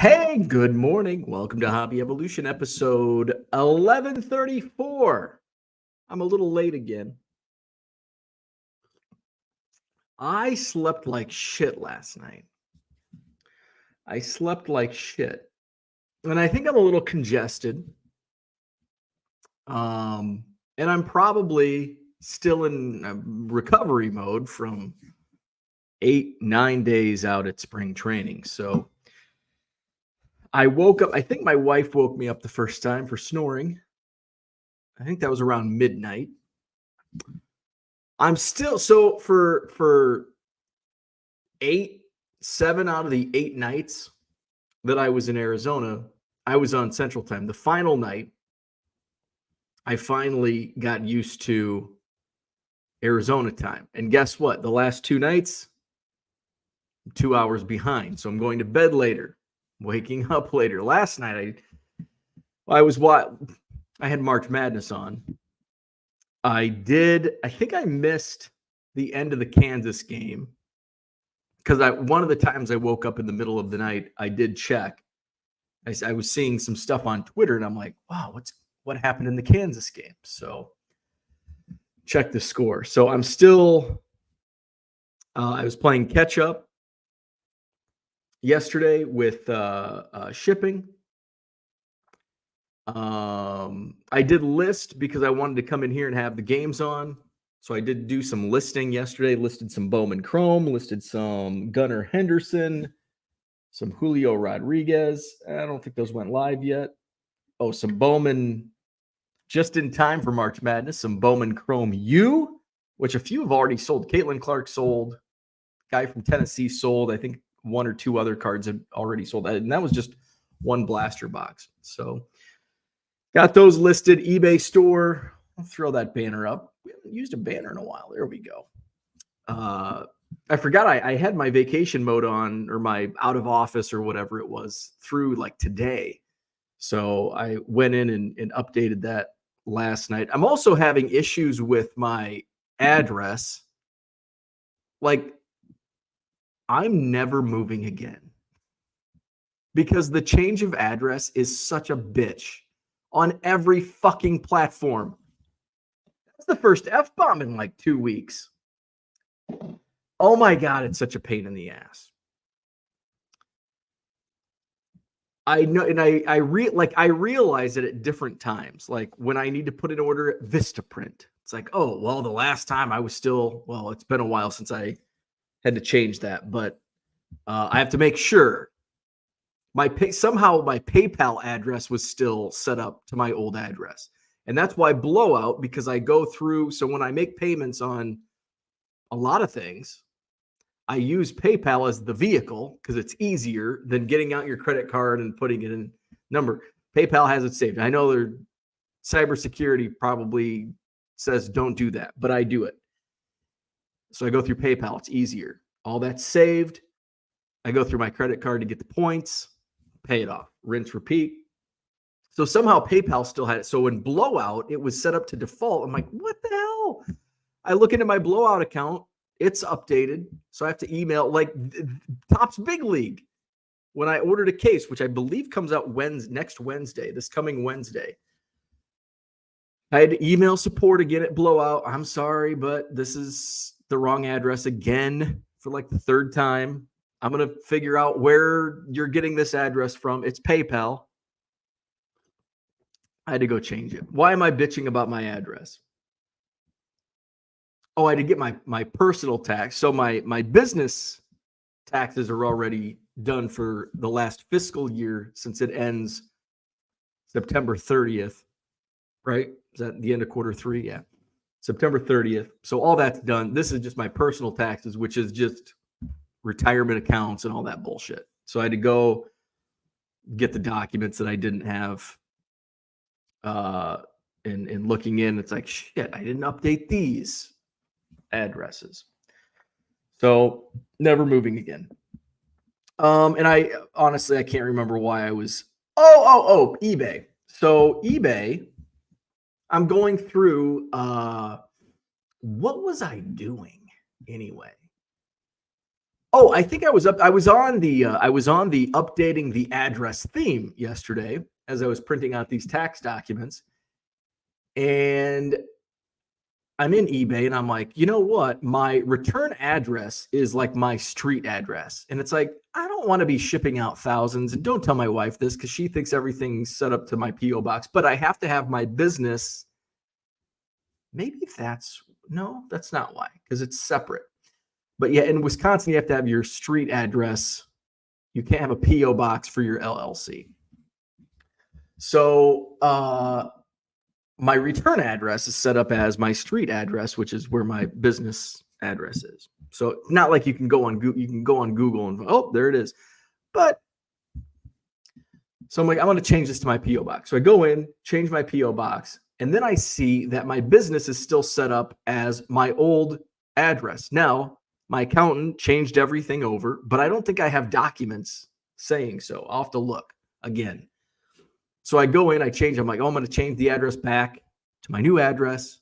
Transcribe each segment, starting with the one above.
Hey, good morning. Welcome to Hobby Evolution episode 1134. I'm a little late again. I slept like shit last night. I slept like shit. And I think I'm a little congested. And I'm probably still in recovery mode from 8-9 days out at spring training. So I woke up. I think my wife woke me up the first time for snoring. I think that was around midnight. I'm still for 7 out of the 8 nights that I was in Arizona, I was on Central Time. The final night, I finally got used to Arizona time. And guess what? The last 2 nights, I'm 2 hours behind. So I'm going to bed later, waking up later. Last night I had March Madness on. I think I missed the end of the Kansas game because one of the times I woke up in the middle of the night, I did check. I was seeing some stuff on Twitter and I'm like, wow, what happened in the Kansas game? So check the score. So I'm still, I was playing catch up yesterday with shipping. I did list because I wanted to come in here and have the games on. So I did do some listing yesterday, listed some Bowman Chrome, listed some Gunnar Henderson, some Julio Rodriguez. I don't think those went live yet. Oh, some Bowman just in time for March Madness, some Bowman Chrome U, which a few have already sold. Caitlin Clark sold. Guy from Tennessee sold. I think 1 or 2 other cards had already sold. And that was just one blaster box. So got those listed. eBay store. I'll throw that banner up. We haven't used a banner in a while. There we go. I forgot I had my vacation mode on, or my out of office or whatever it was, through like today. So I went in and updated that last night. I'm also having issues with my address. Like, I'm never moving again because the change of address is such a bitch on every fucking platform. That's the first F-bomb in like 2 weeks. Oh my God, it's such a pain in the ass. I know, and I realize it at different times. Like when I need to put an order at Vistaprint, it's like, oh, well, the last time I was it's been a while since I had to change that, but I have to make sure somehow my PayPal address was still set up to my old address. And that's why Blowout, because I go through, so when I make payments on a lot of things, I use PayPal as the vehicle because it's easier than getting out your credit card and putting it in number. PayPal has it saved. I know their cybersecurity probably says don't do that, but I do it. So I go through PayPal. It's easier. All that's saved. I go through my credit card to get the points, pay it off, rinse, repeat. So somehow PayPal still had it. So in Blowout, it was set up to default. I'm like, what the hell? I look into my Blowout account. It's updated. So I have to email like Topps Big League. When I ordered a case, which I believe comes out next Wednesday, this coming Wednesday, I had to email support again at Blowout. I'm sorry, but this is the wrong address again for like the 3rd time. I'm going to figure out where you're getting this address from. It's PayPal. I had to go change it. Why am I bitching about my address? Oh, I had to get my personal tax. So my business taxes are already done for the last fiscal year since it ends September 30th, right? Is that the end of quarter 3? Yeah. September 30th. So all that's done. This is just my personal taxes, which is just retirement accounts and all that bullshit. So I had to go get the documents that I didn't have. And looking in, it's like, shit, I didn't update these addresses. So never moving again. And I honestly, I can't remember why I was, eBay. So eBay, I'm going through, what was I doing anyway? Oh, I think I was on the updating the address theme yesterday as I was printing out these tax documents. And I'm in eBay and I'm like, you know what? My return address is like my street address. And it's like, I don't want to be shipping out thousands. And don't tell my wife this because she thinks everything's set up to my P.O. box, but I have to have my business. Maybe that's not why, because it's separate. But yeah, in Wisconsin, you have to have your street address. You can't have a P.O. box for your LLC. So, my return address is set up as my street address, which is where my business address is. So not like you can go on Google and oh, there it is. But so I'm like, I'm going to change this to my PO box. So I go in, change my PO box, and then I see that my business is still set up as my old address. Now, my accountant changed everything over, but I don't think I have documents saying so. I'll have to look again. So I go in, I change. I'm like, oh, I'm going to change the address back to my new address.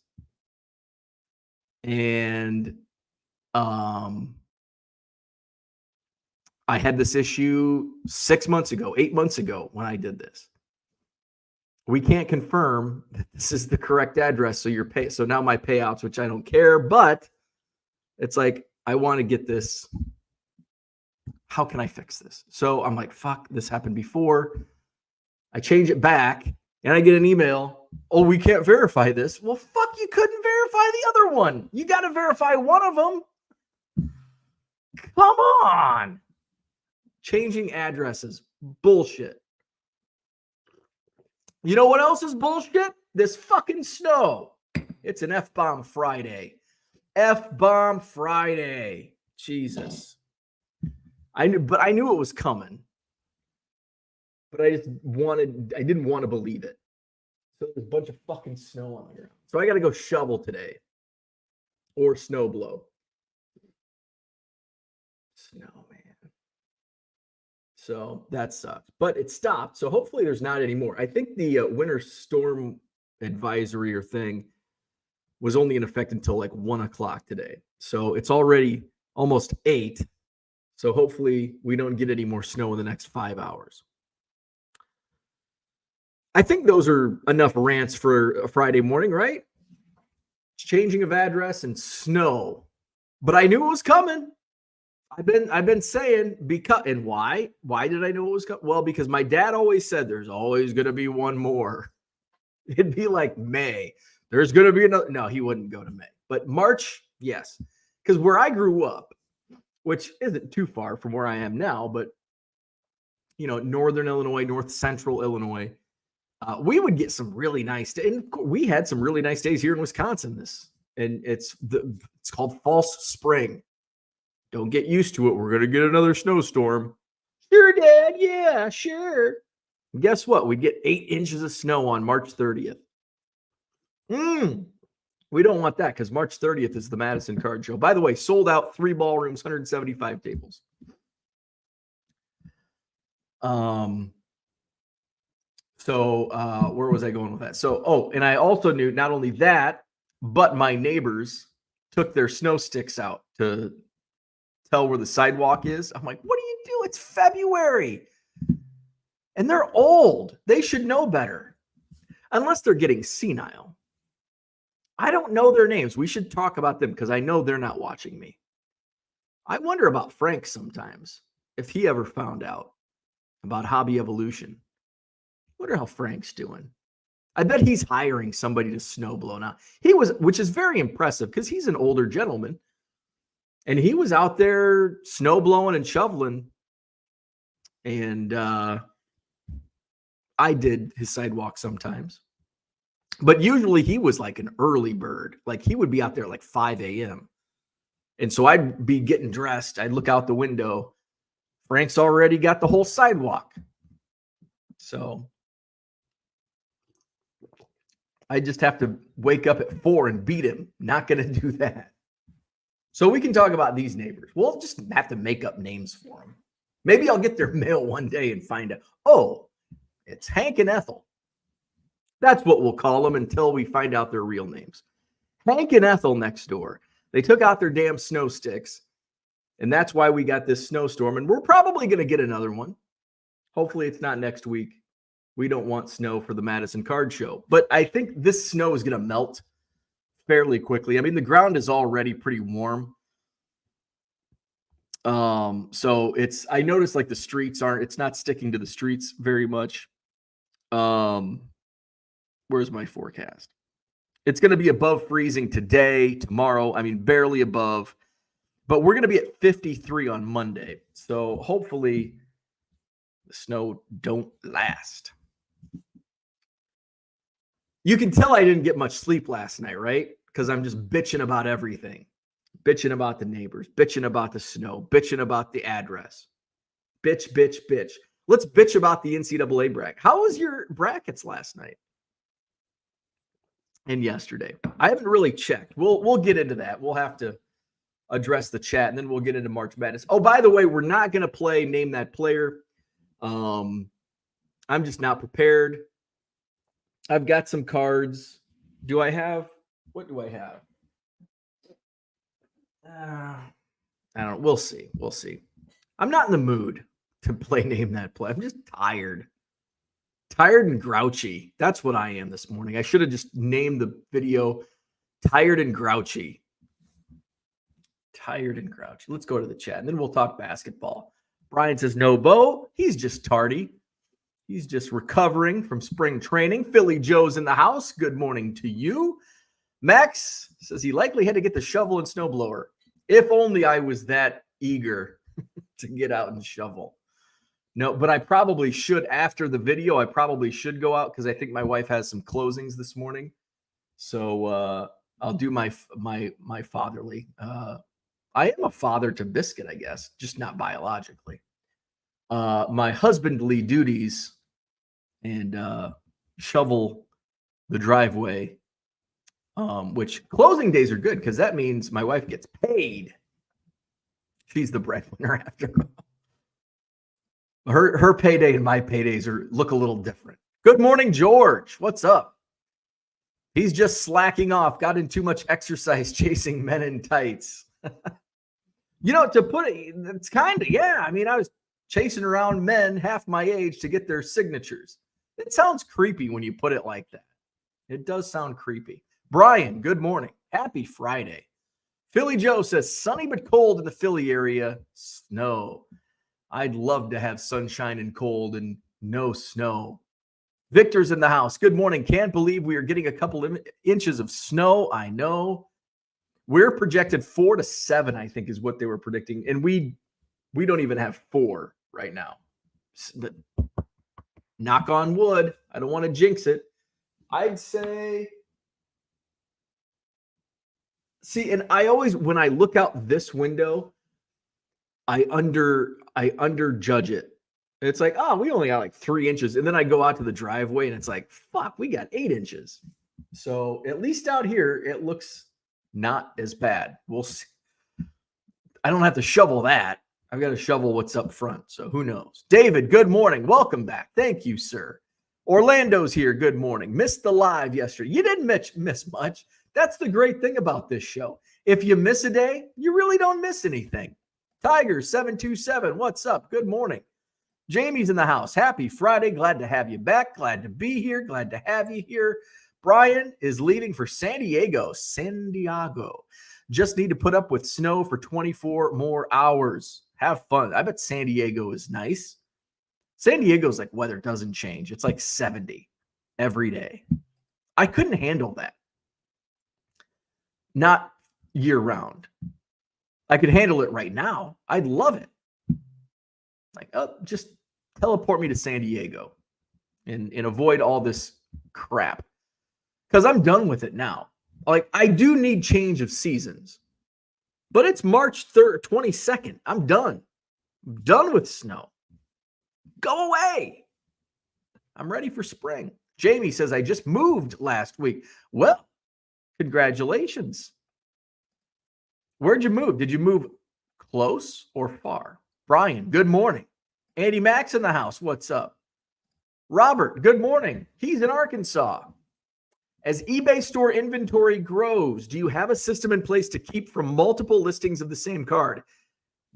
And I had this issue 6 months ago, 8 months ago when I did this. We can't confirm that this is the correct address. So so now my payouts, which I don't care, but it's like, I want to get this. How can I fix this? So I'm like, fuck, this happened before. I change it back and I get an email. Oh, we can't verify this. Well, fuck, you couldn't verify the other one. You got to verify one of them. Come on. Changing addresses. Bullshit. You know what else is bullshit? This fucking snow. It's an F-bomb Friday. F-bomb Friday. Jesus. I knew it was coming. But I didn't want to believe it. So there's a bunch of fucking snow on the ground. So I got to go shovel today or snow blow. Snow, man. So that sucks. But it stopped. So hopefully there's not any more. I think the winter storm advisory or thing was only in effect until like 1 o'clock today. So it's already almost 8. So hopefully we don't get any more snow in the next 5 hours. I think those are enough rants for a Friday morning, right? Changing of address and snow. But I knew it was coming. I've been saying because, and why? Why did I know it was coming? Well, because my dad always said there's always going to be one more. It'd be like May. There's going to be another. No, he wouldn't go to May. But March, yes. Because where I grew up, which isn't too far from where I am now, but, northern Illinois, north central Illinois, we would get some really nice days. And we had some really nice days here in Wisconsin. It's called false spring. Don't get used to it. We're going to get another snowstorm. Sure, Dad. Yeah, sure. And guess what? We get 8 inches of snow on March 30th. We don't want that because March 30th is the Madison card show. By the way, sold out 3 ballrooms, 175 tables. So where was I going with that? So, and I also knew not only that, but my neighbors took their snow sticks out to tell where the sidewalk is. I'm like, what do you do? It's February. And they're old. They should know better. Unless they're getting senile. I don't know their names. We should talk about them because I know they're not watching me. I wonder about Frank sometimes, if he ever found out about Hobby Evolution. Wonder how Frank's doing. I bet he's hiring somebody to snow blow now. Which is very impressive because he's an older gentleman. And he was out there snow blowing and shoveling. And I did his sidewalk sometimes. But usually he was like an early bird. Like he would be out there like 5 a.m. And so I'd be getting dressed. I'd look out the window. Frank's already got the whole sidewalk. So I just have to wake up at 4 and beat him. Not going to do that. So we can talk about these neighbors. We'll just have to make up names for them. Maybe I'll get their mail one day and find out, oh, it's Hank and Ethel. That's what we'll call them until we find out their real names. Hank and Ethel next door. They took out their damn snow sticks And that's why we got this snowstorm. And we're probably going to get another one. Hopefully it's not next week. We don't want snow for the Madison Card Show. But I think this snow is going to melt fairly quickly. I mean, the ground is already pretty warm. So I noticed like the streets it's not sticking to the streets very much. Where's my forecast? It's going to be above freezing today, tomorrow. I mean, barely above, but we're going to be at 53 on Monday. So hopefully the snow don't last. You can tell I didn't get much sleep last night, right? Because I'm just bitching about everything. Bitching about the neighbors, bitching about the snow, bitching about the address. Bitch, bitch, bitch. Let's bitch about the NCAA bracket. How was your brackets last night and yesterday? I haven't really checked. We'll get into that. We'll have to address the chat, and then we'll get into March Madness. Oh, by the way, we're not going to play Name That Player. I'm just not prepared. I've got some cards. What do I have? I don't know. We'll see. I'm not in the mood to play Name That Play. I'm just tired. Tired and grouchy. That's what I am this morning. I should have just named the video Tired and Grouchy. Tired and grouchy. Let's go to the chat, and then we'll talk basketball. Brian says, no, Bo. He's just tardy. He's just recovering from spring training. Philly Joe's in the house. Good morning to you. Max says he likely had to get the shovel and snowblower. If only I was that eager to get out and shovel. No, but I probably should after the video. I probably should go out because I think my wife has some closings this morning. So I'll do my fatherly. I am a father to Biscuit, I guess, just not biologically. My husbandly duties and shovel the driveway. Which closing days are good because that means my wife gets paid. She's the breadwinner after her payday and my paydays look a little different. Good morning, George. What's up? He's just slacking off. Got in too much exercise chasing men in tights. To put it, it's kind of, yeah. I mean, I was chasing around men half my age to get their signatures. It sounds creepy when you put it like that. It does sound creepy. Brian, good morning. Happy Friday. Philly Joe says, sunny but cold in the Philly area. Snow. I'd love to have sunshine and cold and no snow. Victor's in the house. Good morning. Can't believe we are getting a couple inches of snow. I know. We're projected 4 to 7, I think, is what they were predicting. And we don't even have 4 right now. But knock on wood. I don't want to jinx it. I'd say... See, and I always, when I look out this window, I underjudge it. It's like, oh, we only got like 3 inches. And then I go out to the driveway and it's like, fuck, we got 8 inches. So at least out here, it looks not as bad. We'll see. I don't have to shovel that. I've got to shovel what's up front. So who knows? David, good morning. Welcome back. Thank you, sir. Orlando's here. Good morning. Missed the live yesterday. You didn't miss much. That's the great thing about this show. If you miss a day, you really don't miss anything. Tiger 727, what's up? Good morning. Jamie's in the house. Happy Friday. Glad to have you back. Glad to be here. Glad to have you here. Brian is leaving for San Diego. Just need to put up with snow for 24 more hours. Have fun. I bet San Diego is nice. San Diego's like weather doesn't change. It's like 70 every day. I couldn't handle that. Not year round. I could handle it right now. I'd love it. Like, just teleport me to San Diego and avoid all this crap. Because I'm done with it now. Like, I do need change of seasons. But it's March 3rd, 22nd. I'm done. I'm done with snow. Go away. I'm ready for spring. Jamie says, I just moved last week. Well, congratulations. Where'd you move? Did you move close or far? Brian, good morning. Andy Max in the house. What's up? Robert, good morning. He's in Arkansas. As eBay store inventory grows, do you have a system in place to keep from multiple listings of the same card?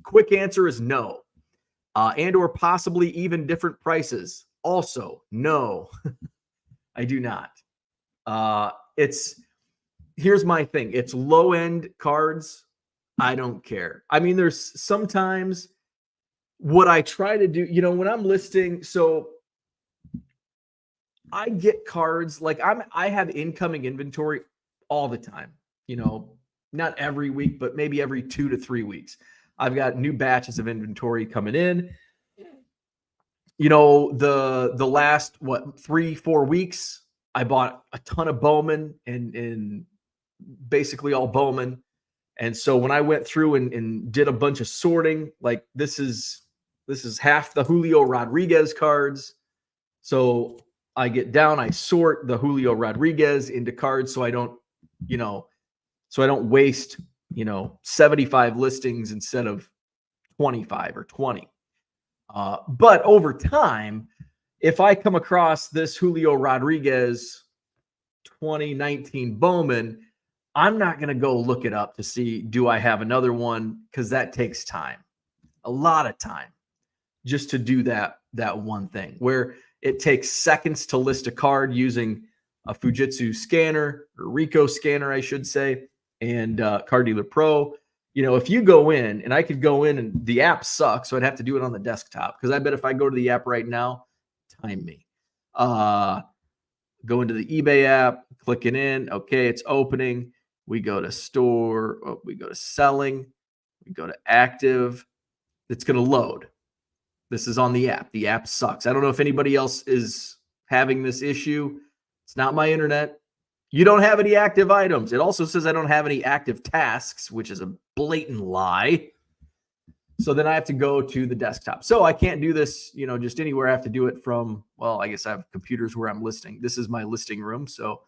Quick answer is no. And or possibly even different prices. Also, no, I do not. Here's my thing. It's low end cards. I don't care. I mean, there's sometimes what I try to do, when I'm listing, so I get cards like I have incoming inventory all the time, not every week, but maybe every 2 to 3 weeks. I've got new batches of inventory coming in. The last 3-4 weeks, I bought a ton of Bowman and basically all Bowman. And so when I went through and did a bunch of sorting, like this is half the Julio Rodriguez cards. So I get down, I sort the Julio Rodriguez into cards so I don't waste, 75 listings instead of 25 or 20. But over time, if I come across this Julio Rodriguez 2019 Bowman, I'm not going to go look it up to see, do I have another one? Because that takes time, a lot of time, just to do that one thing, where it takes seconds to list a card using a Fujitsu scanner, or Ricoh scanner, I should say, and Card Dealer Pro. If you go in, and I could go in, and the app sucks, so I'd have to do it on the desktop, because I bet if I go to the app right now, time me. Go into the eBay app, click it in. Okay, it's opening. We go to store. We go to selling. We go to active. It's going to load. This is on the app. The app sucks. I don't know if anybody else is having this issue. It's not my internet. You don't have any active items. It also says I don't have any active tasks, which is a blatant lie. So then I have to go to the desktop. So I can't do this, just anywhere. I have to do it from, well, I guess I have computers where I'm listing. This is my listing room. So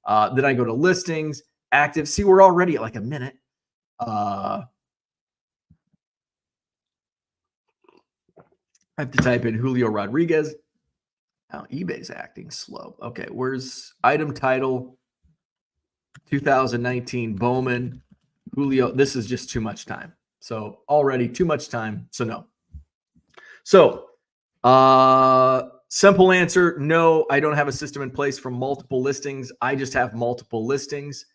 then I go to listings, active. See, we're already at like a minute. I have to type in Julio Rodriguez. Now eBay's acting slow. Okay, where's item title? 2019 Bowman Julio. This is just too much time. So already too much time. So no. So simple answer, no, I don't have a system in place for multiple listings. I just have multiple listings.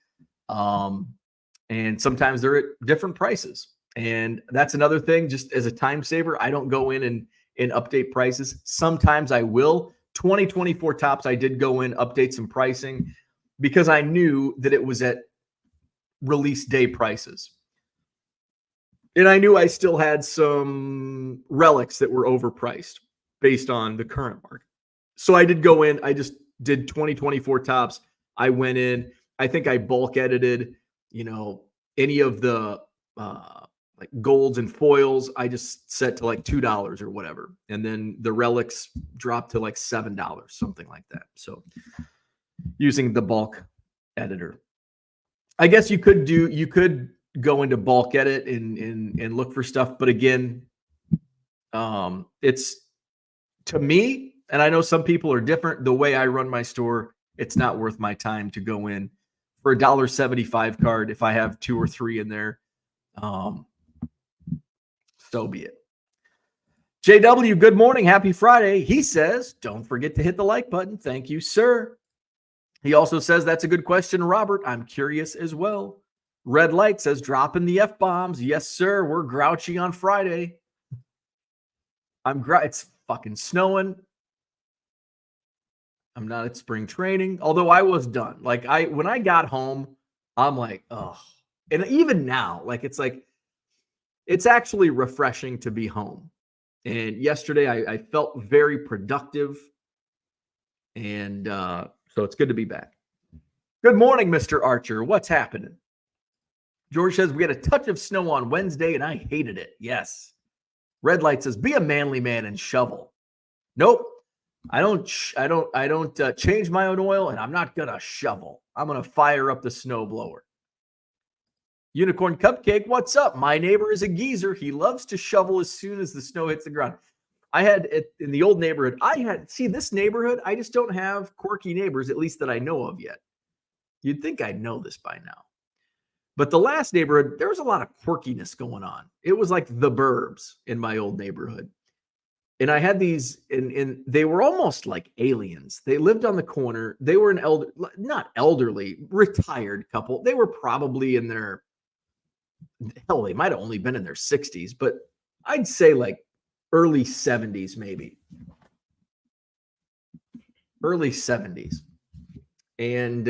And sometimes they're at different prices. And that's another thing, just as a time saver, I don't go in and update prices. Sometimes I will. 2024 Topps, I did go in, update some pricing because I knew that it was at release day prices. And I knew I still had some relics that were overpriced based on the current market. So I did go in. I just did 2024 Topps. I went in. I think I bulk edited, any of the like golds and foils. I just set to like $2 or whatever. And then the relics dropped to like $7, something like that. So using the bulk editor. I guess you could go into bulk edit and look for stuff. But again, it's, to me, and I know some people are different, the way I run my store, it's not worth my time to go in for a $1.75 card if I have 2 or 3 in there. So be it. JW, good morning. Happy Friday. He says, don't forget to hit the like button. Thank you, sir. He also says, that's a good question, Robert. I'm curious as well. Red Light says, dropping the F-bombs. Yes, sir. We're grouchy on Friday. It's fucking snowing. I'm not at spring training, although I was done. Like when I got home, I'm like, oh. And even now, it's actually refreshing to be home. And yesterday I felt very productive. And so it's good to be back. Good morning, Mr. Archer. What's happening? George says, we had a touch of snow on Wednesday and I hated it. Yes. Red Light says, be a manly man and shovel. Nope. I don't change my own oil, and I'm not going to shovel. I'm going to fire up the snowblower. Unicorn Cupcake, what's up? My neighbor is a geezer. He loves to shovel as soon as the snow hits the ground. I had it in the old neighborhood. This neighborhood, I just don't have quirky neighbors, at least that I know of yet. You'd think I'd know this by now. But the last neighborhood, there was a lot of quirkiness going on. It was like the burbs in my old neighborhood. And I had these, and they were almost like aliens. They lived on the corner. They were not elderly, retired couple. They were probably in their, hell, they might have only been in their 60s, but I'd say like early 70s, maybe. Early 70s. And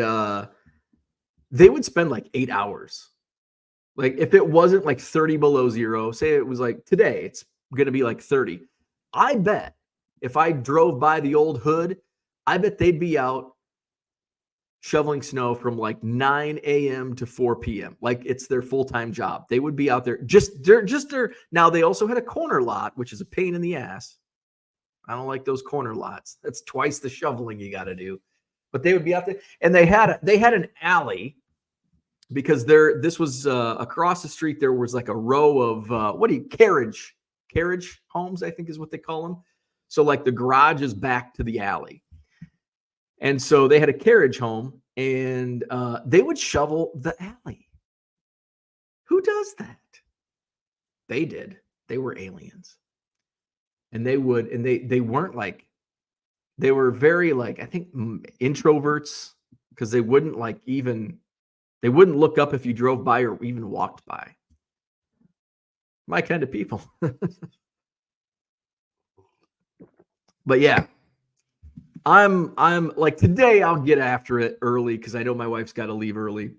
they would spend like 8 hours. Like if it wasn't like 30 below zero, say it was like today, it's going to be like 30. I bet if I drove by the old hood, I bet they'd be out shoveling snow from like 9 a.m. to 4 p.m. Like it's their full-time job. They would be out there now they also had a corner lot, which is a pain in the ass. I don't like those corner lots. That's twice the shoveling you got to do. But they would be out there, and they had an alley because this was across the street. There was like a row of carriage homes, I think is what they call them. So like the garage is back to the alley. And so they had a carriage home, and they would shovel the alley. Who does that? They did. They were aliens. And they weren't like, they were very like, I think introverts, because they wouldn't look up if you drove by or even walked by. My kind of people. But yeah, I'm like today I'll get after it early because I know my wife's got to leave early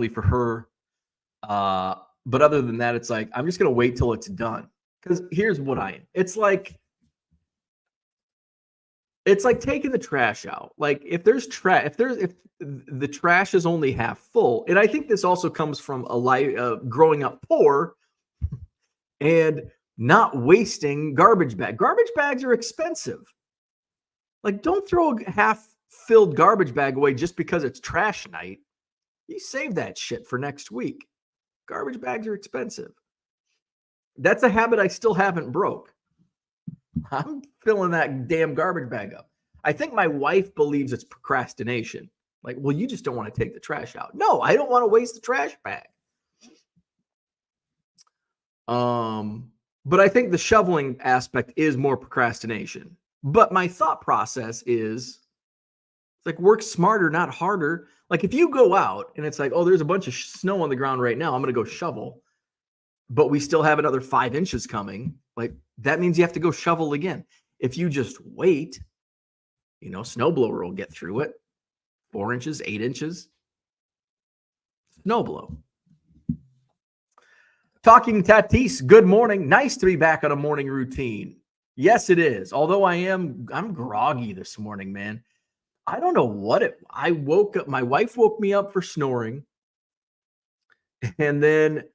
for her. But other than that, it's like I'm just gonna wait till it's done. Because here's what it's like taking the trash out. Like if the trash is only half full, and I think this also comes from a life growing up poor and not wasting garbage bags. Garbage bags are expensive. Like don't throw a half-filled garbage bag away just because it's trash night. You save that shit for next week. Garbage bags are expensive. That's a habit I still haven't broke. I'm filling that damn garbage bag up. I think my wife believes it's procrastination. Like, well, you just don't want to take the trash out. No, I don't want to waste the trash bag. But I think the shoveling aspect is more procrastination. But my thought process is it's like work smarter, not harder. Like if you go out and it's like, oh, there's a bunch of snow on the ground right now, I'm going to go shovel. But we still have another 5 inches coming. Like that means you have to go shovel again. If you just wait, snowblower will get through it. 4 inches, 8 inches. Snowblow. Talking Tatis, good morning. Nice to be back on a morning routine. Yes, it is. Although I'm groggy this morning, man. I don't know I woke up, my wife woke me up for snoring. And then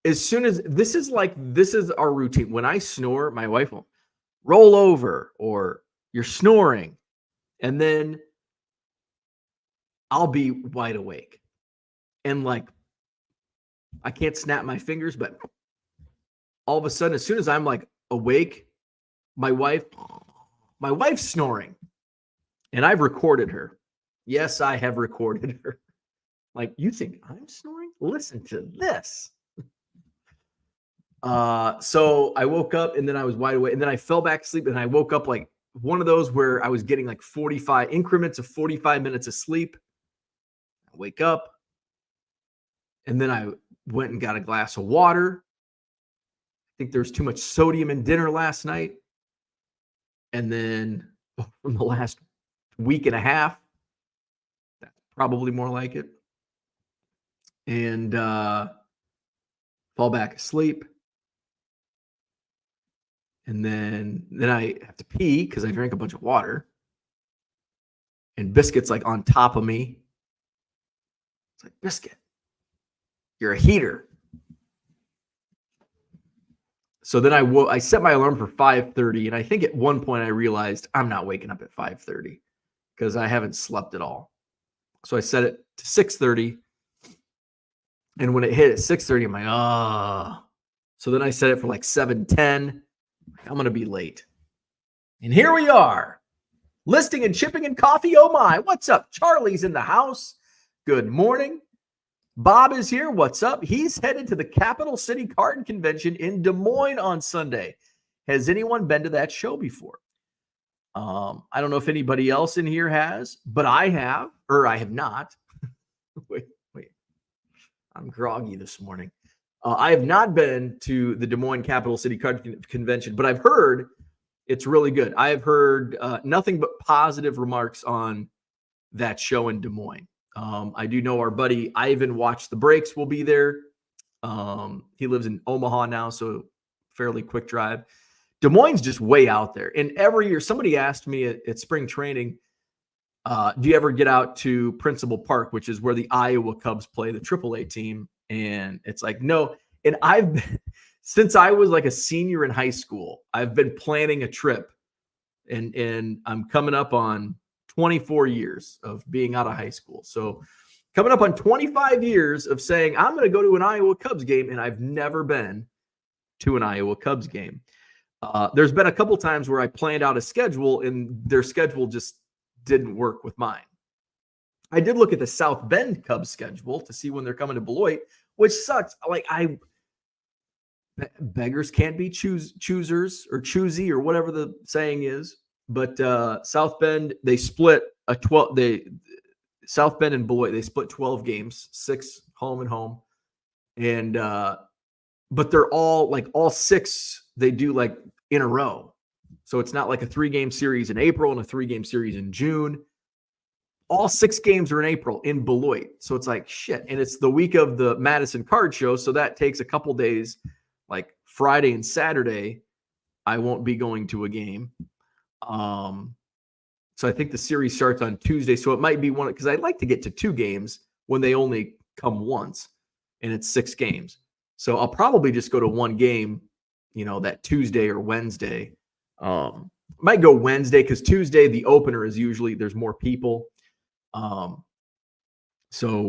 as soon as this is our routine. When I snore, my wife will roll over or you're snoring. And then I'll be wide awake. And like, I can't snap my fingers, but all of a sudden, as soon as I'm like awake, my wife's snoring. And I've recorded her. Yes, I have recorded her. Like, you think I'm snoring? Listen to this. So I woke up and then I was wide awake and then I fell back asleep and I woke up like one of those where I was getting like 45 increments of 45 minutes of sleep. I wake up and then I went and got a glass of water. I think there was too much sodium in dinner last night. And then from the last week and a half, that's probably more like it. And fall back asleep. And then I have to pee because I drank a bunch of water. And Biscuit's like on top of me. It's like, Biscuit, you're a heater. So then I set my alarm for 5:30. And I think at one point I realized I'm not waking up at 5:30 because I haven't slept at all. So I set it to 6:30. And when it hit at 6:30, I'm like, So then I set it for like 7:10. I'm going to be late. And here we are. Listing and shipping and coffee. Oh my. What's up? Charlie's in the house. Good morning. Bob is here. What's up? He's headed to the Capital City Card Convention in Des Moines on Sunday. Has anyone been to that show before? I don't know if anybody else in here has, but I have, or I have not. wait. I'm groggy this morning. I have not been to the Des Moines Capital City Card Convention, but I've heard it's really good. I have heard nothing but positive remarks on that show in Des Moines. I do know our buddy Ivan Watch the Breaks will be there. He lives in Omaha now, so fairly quick drive. Des Moines is just way out there. And every year, somebody asked me at spring training, do you ever get out to Principal Park, which is where the Iowa Cubs play, the AAA team? And it's like, no. And I've been, since I was like a senior in high school, I've been planning a trip. And I'm coming up on 24 years of being out of high school. So coming up on 25 years of saying, I'm going to go to an Iowa Cubs game, and I've never been to an Iowa Cubs game. There's been a couple times where I planned out a schedule, and their schedule just didn't work with mine. I did look at the South Bend Cubs schedule to see when they're coming to Beloit, which sucks. Like beggars can't be choosers or choosy or whatever the saying is. But South Bend, they split a 12. South Bend and Beloit, they split 12 games, 6 home and home, and but they're all 6 they do like in a row. So it's not like a 3-game series in April and a 3-game series in June. All 6 games are in April in Beloit. So it's like shit. And it's the week of the Madison card show. So that takes a couple days, like Friday and Saturday. I won't be going to a game. So I think the series starts on Tuesday. So it might be one, because I'd like to get to 2 games when they only come once, and it's 6 games. So I'll probably just go to 1 game, that Tuesday or Wednesday. Might go Wednesday because Tuesday, the opener is usually there's more people. So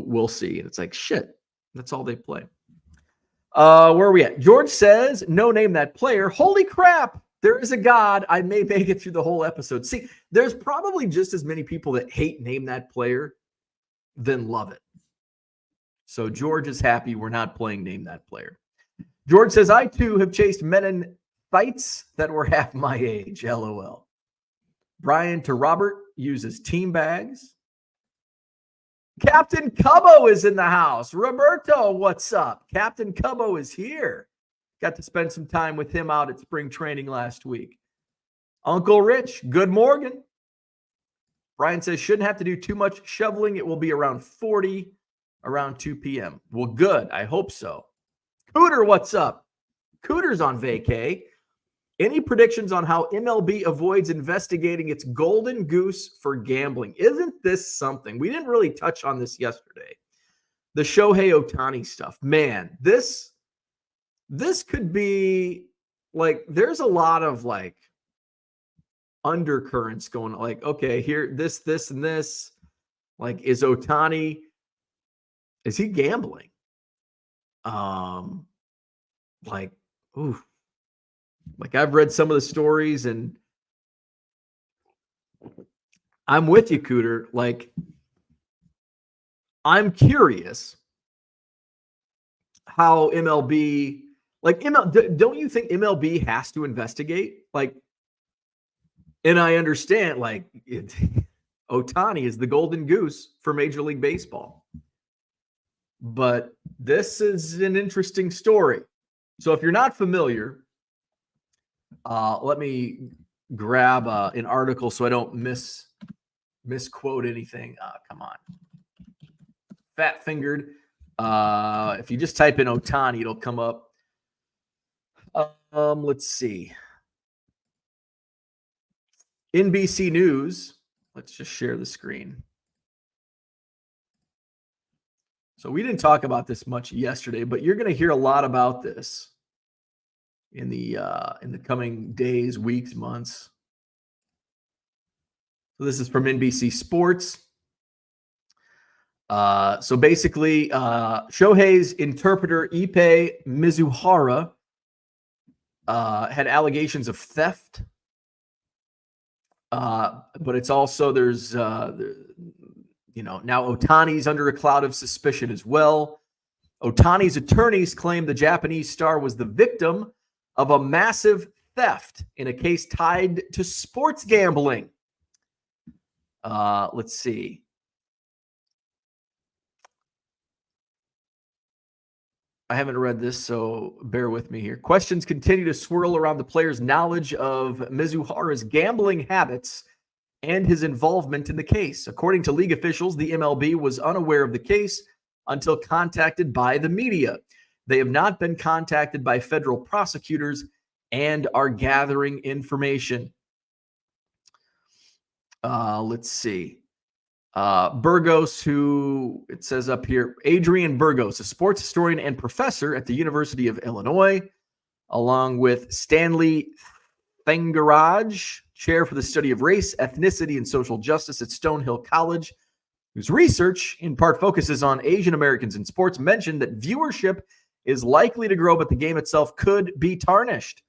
we'll see. And it's like, shit, that's all they play. Where are we at? George says, no, name that player. Holy crap. There is a God. I may make it through the whole episode. See, there's probably just as many people that hate name that player than love it. So George is happy we're not playing name that player. George says, I too have chased men in fights that were half my age. LOL. Brian to Robert uses team bags. Captain Cubbo is in the house. Roberto, what's up? Captain Cubbo is here. Got to spend some time with him out at spring training last week. Uncle Rich, good morning. Brian says, shouldn't have to do too much shoveling. It will be around 40 around 2 p.m. Well, good. I hope so. Cooter, what's up? Cooter's on vacay. Any predictions on how MLB avoids investigating its golden goose for gambling? Isn't this something? We didn't really touch on this yesterday. The Shohei Otani stuff. Man, this could be like, there's a lot of like undercurrents going on. Like, okay, here, this, and this. Like, is Otani, is he gambling? Like, ooh. Like, I've read some of the stories, and I'm with you, Cooter. Like, I'm curious how MLB, don't you think MLB has to investigate? Like, and I understand, like, Otani is the golden goose for Major League Baseball. But this is an interesting story. So if you're not familiar, let me grab an article so I don't misquote anything. Come on. Fat fingered. If you just type in Otani, it'll come up. Let's see. NBC News. Let's just share the screen. So we didn't talk about this much yesterday, but you're going to hear a lot about this in the coming days, weeks, months. So this is from NBC Sports. So basically, Shohei's interpreter Ippei Mizuhara had allegations of theft, but it's also there's now Otani's under a cloud of suspicion as well. Otani's attorneys claim the Japanese star was the victim of a massive theft in a case tied to sports gambling. Let's see. I haven't read this, so bear with me here. Questions continue to swirl around the player's knowledge of Mizuhara's gambling habits and his involvement in the case. According to league officials, the MLB was unaware of the case until contacted by the media. They have not been contacted by federal prosecutors and are gathering information. Let's see. Burgos, who it says up here, Adrian Burgos, a sports historian and professor at the University of Illinois, along with Stanley Thangaraj, chair for the study of race, ethnicity, and social justice at Stonehill College, whose research in part focuses on Asian Americans in sports, mentioned that viewership is likely to grow, but the game itself could be tarnished.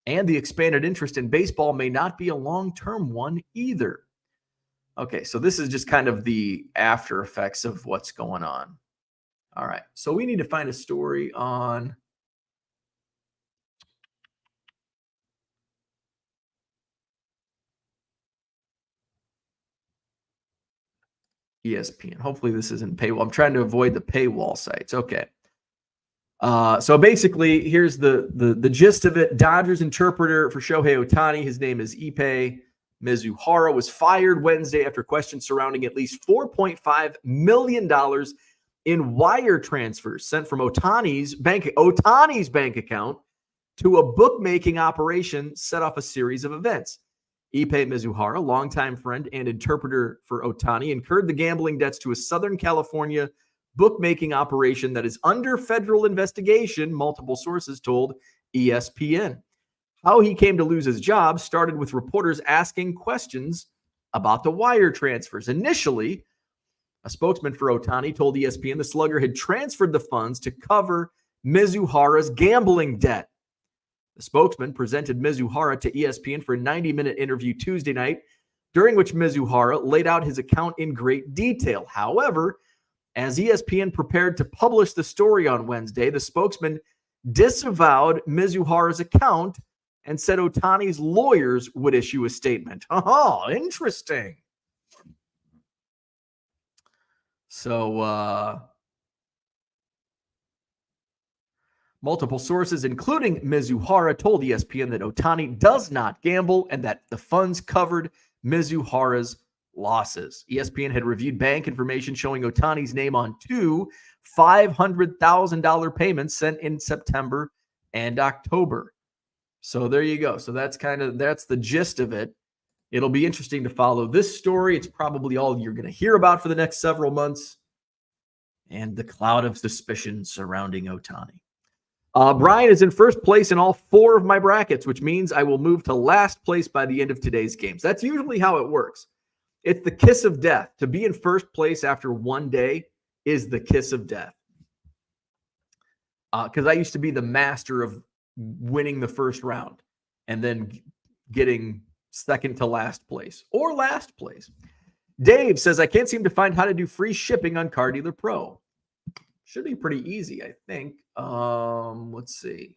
And the expanded interest in baseball may not be a long-term one either. Okay, so this is just kind of the after effects of what's going on. All right, so we need to find a story on ESPN. Hopefully this isn't paywall. I'm trying to avoid the paywall sites. Okay. So basically, here's the gist of it. Dodgers interpreter for Shohei Otani, his name is Ippei Mizuhara, was fired Wednesday after questions surrounding at least $4.5 million in wire transfers sent from Otani's bank account to a bookmaking operation set off a series of events. Ippei Mizuhara, longtime friend and interpreter for Otani, incurred the gambling debts to a Southern California bookmaking operation that is under federal investigation, multiple sources told ESPN. How he came to lose his job started with reporters asking questions about the wire transfers. Initially, a spokesman for Otani told ESPN the slugger had transferred the funds to cover Mizuhara's gambling debt. The spokesman presented Mizuhara to ESPN for a 90-minute interview Tuesday night, during which Mizuhara laid out his account in great detail. However, as ESPN prepared to publish the story on Wednesday, the spokesman disavowed Mizuhara's account and said Otani's lawyers would issue a statement. Oh, interesting. So, multiple sources, including Mizuhara, told ESPN that Otani does not gamble and that the funds covered Mizuhara's losses. ESPN had reviewed bank information showing Otani's name on two $500,000 payments sent in September and October. So there you go. So that's the gist of it. It'll be interesting to follow this story. It's probably all you're going to hear about for the next several months. And the cloud of suspicion surrounding Otani. Brian is in first place in all four of my brackets, which means I will move to last place by the end of today's games. That's usually how it works. It's the kiss of death. To be in first place after one day is the kiss of death. Because I used to be the master of winning the first round and then getting second to last place or last place. Dave says, I can't seem to find how to do free shipping on Car Dealer Pro. Should be pretty easy, I think. Let's see.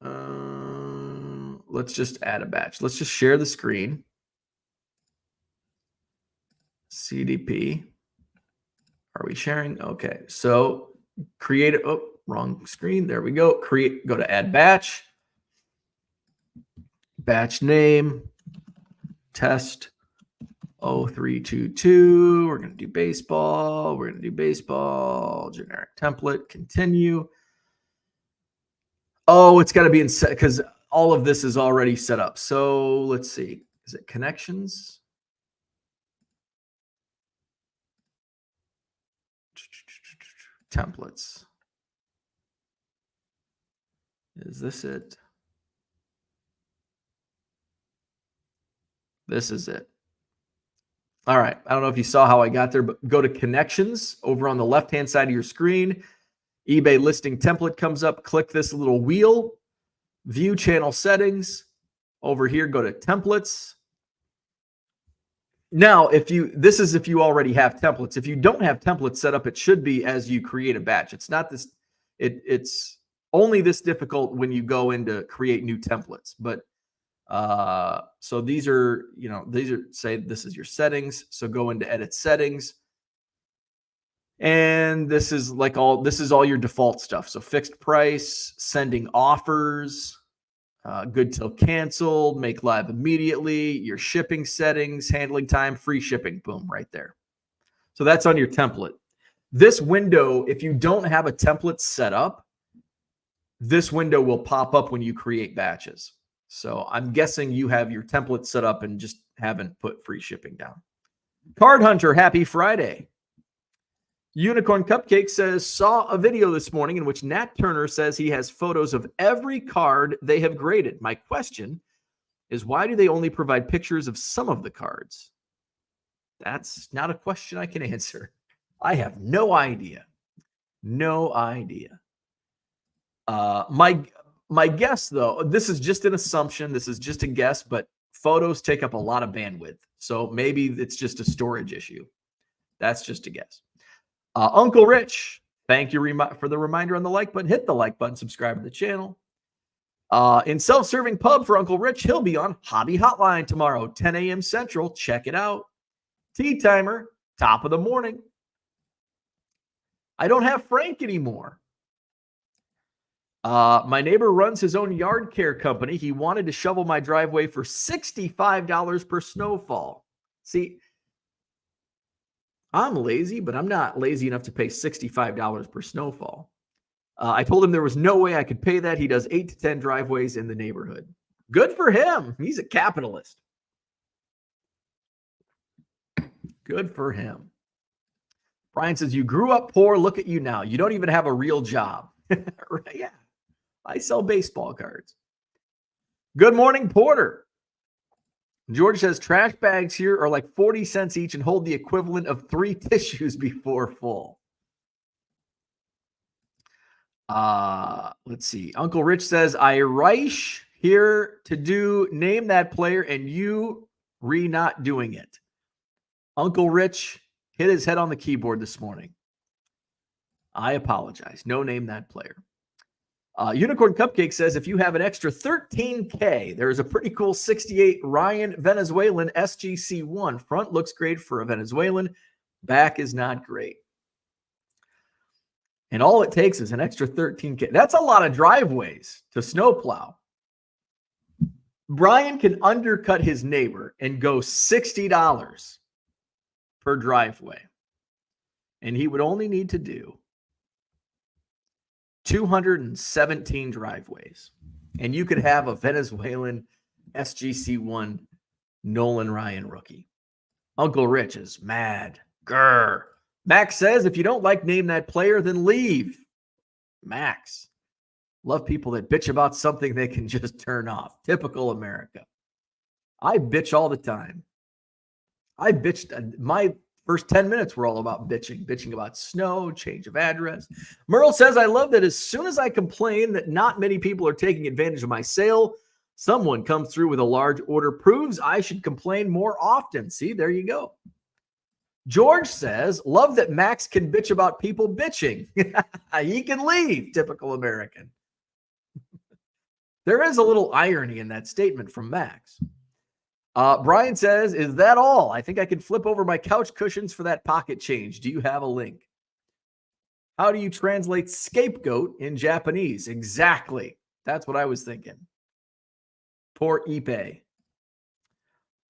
Let's just add a batch. Let's just share the screen. CDP. Are we sharing? Okay. So create it. Oh, wrong screen. There we go. Go to add batch. Batch name. Test 0322. We're going to do baseball. We're going to do baseball. Generic template. Continue. Oh, it's got to be in set because all of this is already set up. So let's see. Is it connections? Templates. Is this it? This is it. All right. I don't know if you saw how I got there, but go to connections over on the left-hand side of your screen. eBay listing template comes up. Click this little wheel. View channel settings. Over here, go to templates. Now, this is if you already have templates. If you don't have templates set up, it should be as you create a batch. It's not this. It's only this difficult when you go in to create new templates. But so these are say this is your settings. So go into edit settings. And this is all your default stuff. So fixed price, sending offers, good till canceled, make live immediately, your shipping settings, handling time, free shipping, boom, right there. So that's on your template. This window, if you don't have a template set up, this window will pop up when you create batches. So I'm guessing you have your template set up and just haven't put free shipping down. Card Hunter, happy Friday. Unicorn Cupcake says, saw a video this morning in which Nat Turner says he has photos of every card they have graded. My question is, why do they only provide pictures of some of the cards? That's not a question I can answer. I have no idea. No idea. My guess, though, this is just an assumption. This is just a guess, but photos take up a lot of bandwidth. So maybe it's just a storage issue. That's just a guess. Uncle Rich, thank you for the reminder on the like button. Hit the like button, subscribe to the channel. In self-serving pub for Uncle Rich, he'll be on Hobby Hotline tomorrow, 10 a.m. Central. Check it out. Tea timer, top of the morning. I don't have Frank anymore. My neighbor runs his own yard care company. He wanted to shovel my driveway for $65 per snowfall. See, I'm lazy, but I'm not lazy enough to pay $65 per snowfall. I told him there was no way I could pay that. He does 8 to 10 driveways in the neighborhood. Good for him. He's a capitalist. Good for him. Brian says, you grew up poor. Look at you now. You don't even have a real job. Right? Yeah. I sell baseball cards. Good morning, Porter. George says trash bags here are like 40 cents each and hold the equivalent of 3 tissues before full. Let's see. Uncle Rich says, I rush here to do name that player and you not doing it. Uncle Rich hit his head on the keyboard this morning. I apologize. No name that player. Unicorn Cupcake says, if you have an extra $13K, there is a pretty cool 68 Ryan Venezuelan SGC1. Front looks great for a Venezuelan. Back is not great. And all it takes is an extra $13K. That's a lot of driveways to snowplow. Brian can undercut his neighbor and go $60 per driveway. And he would only need to do 217 driveways. And you could have a Venezuelan SGC1 Nolan Ryan rookie. Uncle Rich is mad. Grr. Max says, if you don't like name that player, then leave. Max. Love people that bitch about something they can just turn off. Typical America. I bitch all the time. I bitched. My first 10 minutes were all about bitching about snow, change of address. Merle says, I love that as soon as I complain that not many people are taking advantage of my sale, someone comes through with a large order, proves I should complain more often. See, there you go. George says, love that Max can bitch about people bitching. He can leave. Typical American. There is a little irony in that statement from Max. Brian says, is that all? I think I can flip over my couch cushions for that pocket change. Do you have a link? How do you translate scapegoat in Japanese? Exactly. That's what I was thinking. Poor Ipe.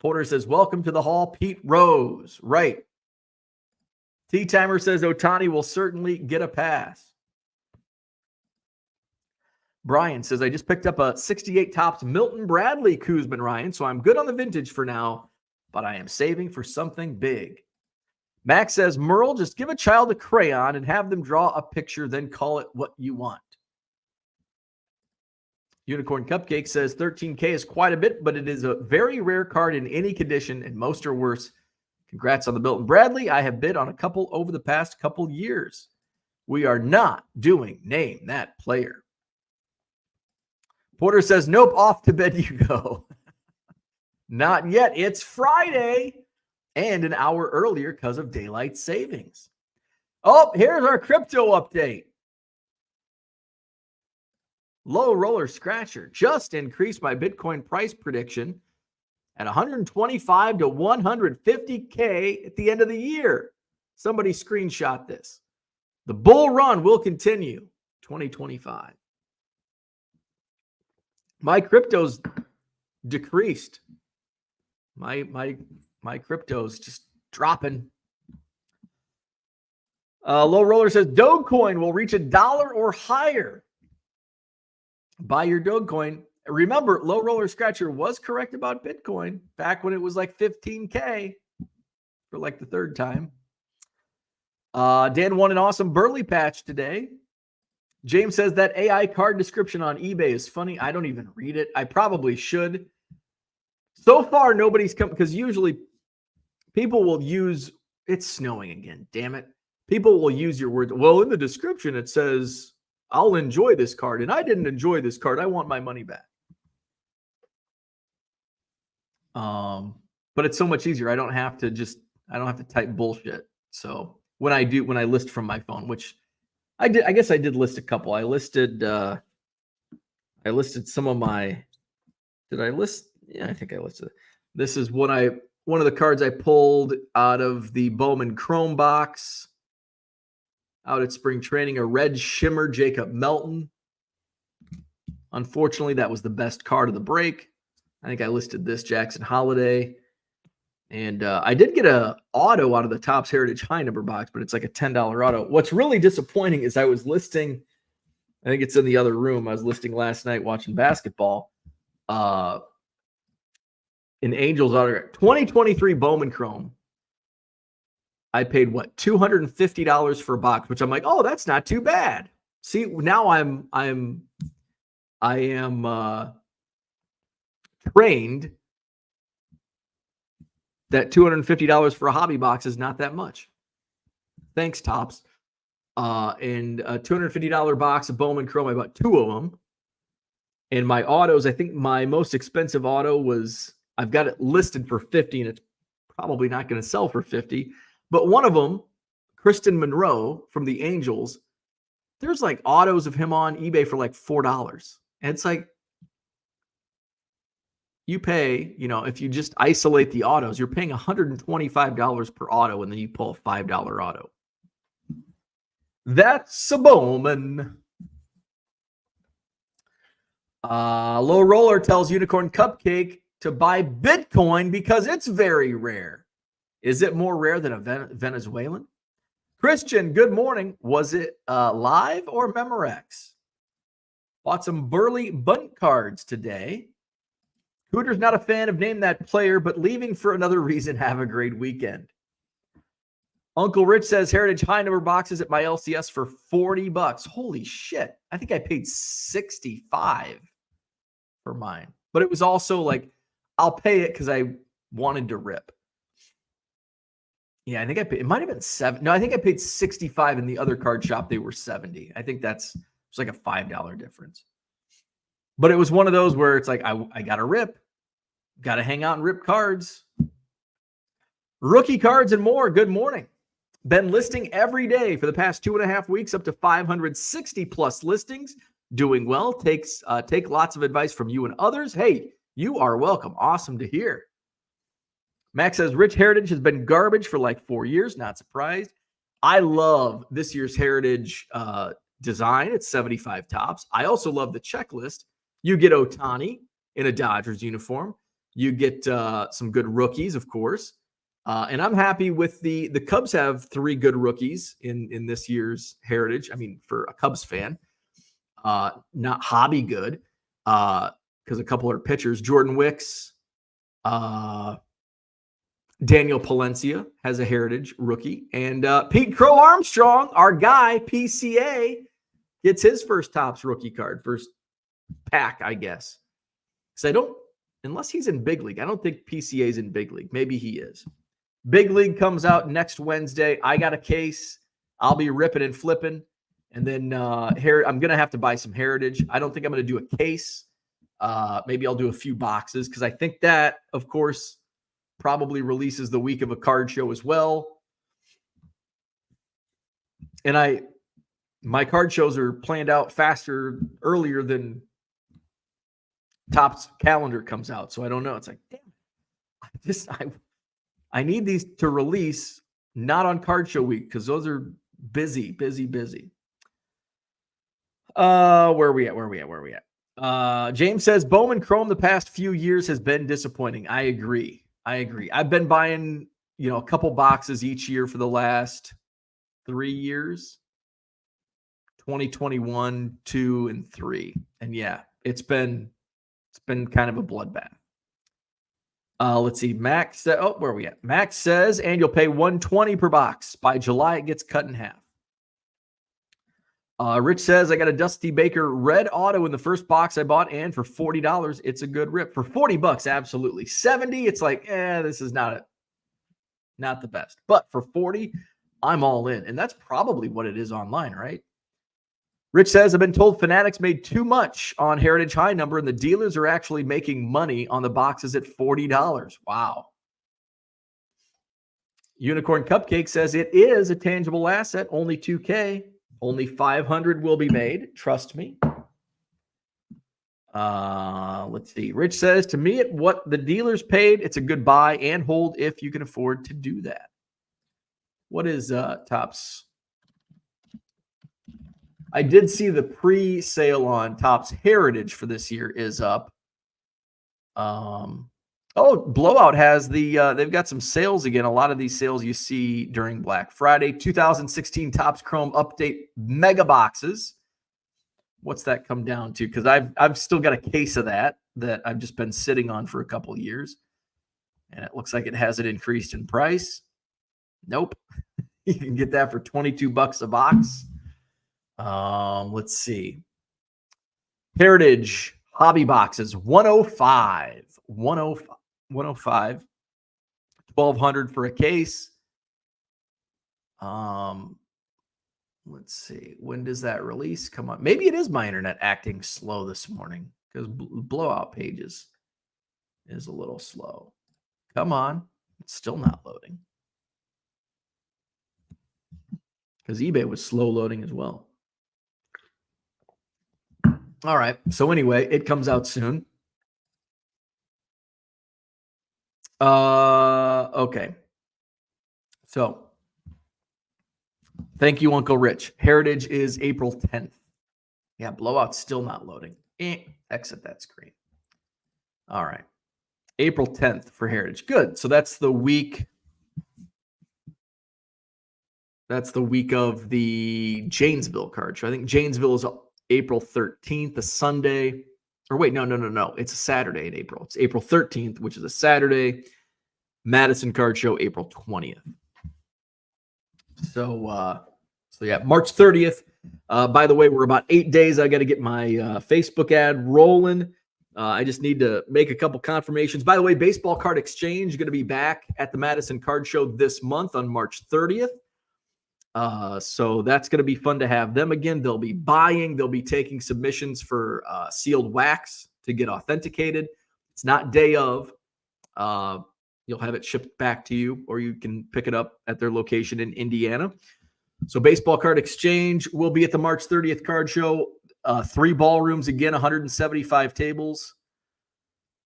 Porter says, welcome to the hall, Pete Rose. Right. Tea Timer says Otani will certainly get a pass. Brian says, I just picked up a 68 Topps Milton Bradley Koosman Ryan, so I'm good on the vintage for now, but I am saving for something big. Max says, Merle, just give a child a crayon and have them draw a picture, then call it what you want. Unicorn Cupcake says 13K is quite a bit, but it is a very rare card in any condition, and most are worse. Congrats on the Milton Bradley. I have bid on a couple over the past couple years. We are not doing name that player. Porter says, nope, off to bed you go. Not yet. It's Friday. and an hour earlier because of daylight savings. Oh, here's our crypto update. Low roller scratcher just increased my Bitcoin price prediction at 125 to 150K at the end of the year. Somebody screenshot this. The bull run will continue 2025. My crypto's decreased. My crypto's just dropping. Low roller says Dogecoin will reach $1 or higher. Buy your Dogecoin. Remember, Low Roller Scratcher was correct about Bitcoin back when it was like 15K for like the third time. Dan won an awesome Burley patch today. James says that AI card description on eBay is funny. I don't even read it. I probably should. So far, nobody's come, because usually people will use, it's snowing again, damn it. People will use your words. Well, in the description, it says, I'll enjoy this card. And I didn't enjoy this card. I want my money back. But it's so much easier. I don't have to type bullshit. So when I list from my phone, which I guess I did list a couple. I listed some of my, did I list? Yeah, I think I listed it. This is one of the cards I pulled out of the Bowman Chrome box out at spring training, a red shimmer Jacob Melton. Unfortunately, that was the best card of the break. I think I listed this Jackson Holiday. And I did get a auto out of the Topps Heritage high number box, but it's like a $10 auto. What's really disappointing is I was listing, I think it's in the other room. I was listing last night watching basketball. An Angels autograph, 2023 Bowman Chrome. I paid what, $250 for a box, which I'm like, oh, that's not too bad. See, now I am trained that $250 for a hobby box is not that much. Thanks, Topps. And a $250 box of Bowman Chrome, I bought 2 of them. And my autos, I think my most expensive auto was, I've got it listed for $50, and it's probably not going to sell for $50. But one of them, Kristen Monroe from the Angels, there's like autos of him on eBay for like $4. And it's like, you pay, if you just isolate the autos, you're paying $125 per auto, and then you pull a $5 auto. That's a Bowman. Low Roller tells Unicorn Cupcake to buy Bitcoin because it's very rare. Is it more rare than a Venezuelan? Christian, good morning. Was it live or Memorex? Bought some Burley Bunt cards today. Hooter's not a fan of Name That Player, but leaving for another reason. Have a great weekend. Uncle Rich says Heritage high number boxes at my LCS for $40. Holy shit. I think I paid $65 for mine. But it was also like, I'll pay it because I wanted to rip. Yeah, I think I paid, it might have been $7. No, I think I paid $65 in the other card shop. They were $70. I think it's like a $5 difference. But it was one of those where it's like, I got to rip. Got to hang out and rip cards. Rookie cards and more. Good morning. Been listing every day for the past 2.5 weeks, up to 560 plus listings. Doing well. Take lots of advice from you and others. Hey, you are welcome. Awesome to hear. Max says Rich Heritage has been garbage for like 4 years. Not surprised. I love this year's Heritage design. It's 75 tops. I also love the checklist. You get Otani in a Dodgers uniform. You get some good rookies, of course. And I'm happy with the Cubs have 3 good rookies in this year's Heritage. I mean, for a Cubs fan, not hobby good, because a couple are pitchers. Jordan Wicks, Daniel Palencia has a Heritage rookie. And Pete Crow Armstrong, our guy, PCA, gets his first Topps rookie card, first pack, I guess. Because unless he's in Big League, I don't think PCA is in Big League. Maybe he is. Big League comes out next Wednesday. I got a case. I'll be ripping and flipping. And then I'm going to have to buy some Heritage. I don't think I'm going to do a case. Maybe I'll do a few boxes because I think that, of course, probably releases the week of a card show as well. And my card shows are planned out earlier than Topps calendar comes out. So I don't know. It's like, damn, I need these to release not on card show week because those are busy. Where are we at? James says Bowman Chrome the past few years has been disappointing. I agree. I've been buying, a couple boxes each year for the last 3 years, 2021, 2, and 3. And yeah, it's been kind of a bloodbath. Let's see. Max, where are we at? Max says, and you'll pay $120 per box. By July, it gets cut in half. Rich says, I got a Dusty Baker red auto in the first box I bought, and for $40, it's a good rip. For $40, absolutely. $70, it's like, this is not the best. But for $40, I'm all in. And that's probably what it is online, right? Rich says, I've been told Fanatics made too much on Heritage High Number, and the dealers are actually making money on the boxes at $40. Wow. Unicorn Cupcake says, it is a tangible asset, only $2K. Only 500 will be made. Trust me. Let's see. Rich says, to me, at what the dealers paid, it's a good buy and hold if you can afford to do that. What is Topps? I did see the pre-sale on Topps Heritage for this year is up. Blowout has they've got some sales again. A lot of these sales you see during Black Friday. 2016 Topps Chrome Update Mega Boxes. What's that come down to? Because I've still got a case of that I've just been sitting on for a couple of years. And it looks like it hasn't increased in price. Nope. You can get that for $22 a box. Let's see. Heritage Hobby Boxes, 105. 105, 1,200 for a case. Let's see. When does that release come on? Maybe it is my internet acting slow this morning because Blowout Pages is a little slow. Come on. It's still not loading. Because eBay was slow loading as well. All right. So anyway, it comes out soon. Okay. So thank you, Uncle Rich. Heritage is April 10th. Yeah, Blowout's still not loading. Exit that screen. All right. April 10th for Heritage. Good. So that's the week. That's the week of the Janesville card show. I think Janesville is April 13th, a Sunday. Or wait, no. It's a Saturday in April. It's April 13th, which is a Saturday. Madison card show, April 20th. So yeah, March 30th. By the way, we're about 8 days. I got to get my Facebook ad rolling. I just need to make a couple confirmations. By the way, Baseball Card Exchange is going to be back at the Madison Card Show this month on March 30th. So that's going to be fun to have them again. They'll be taking submissions for sealed wax to get authenticated. It's not day of. You'll have it shipped back to you, or you can pick it up at their location in Indiana. So Baseball Card Exchange will be at the March 30th card show. 3 ballrooms again, 175 tables.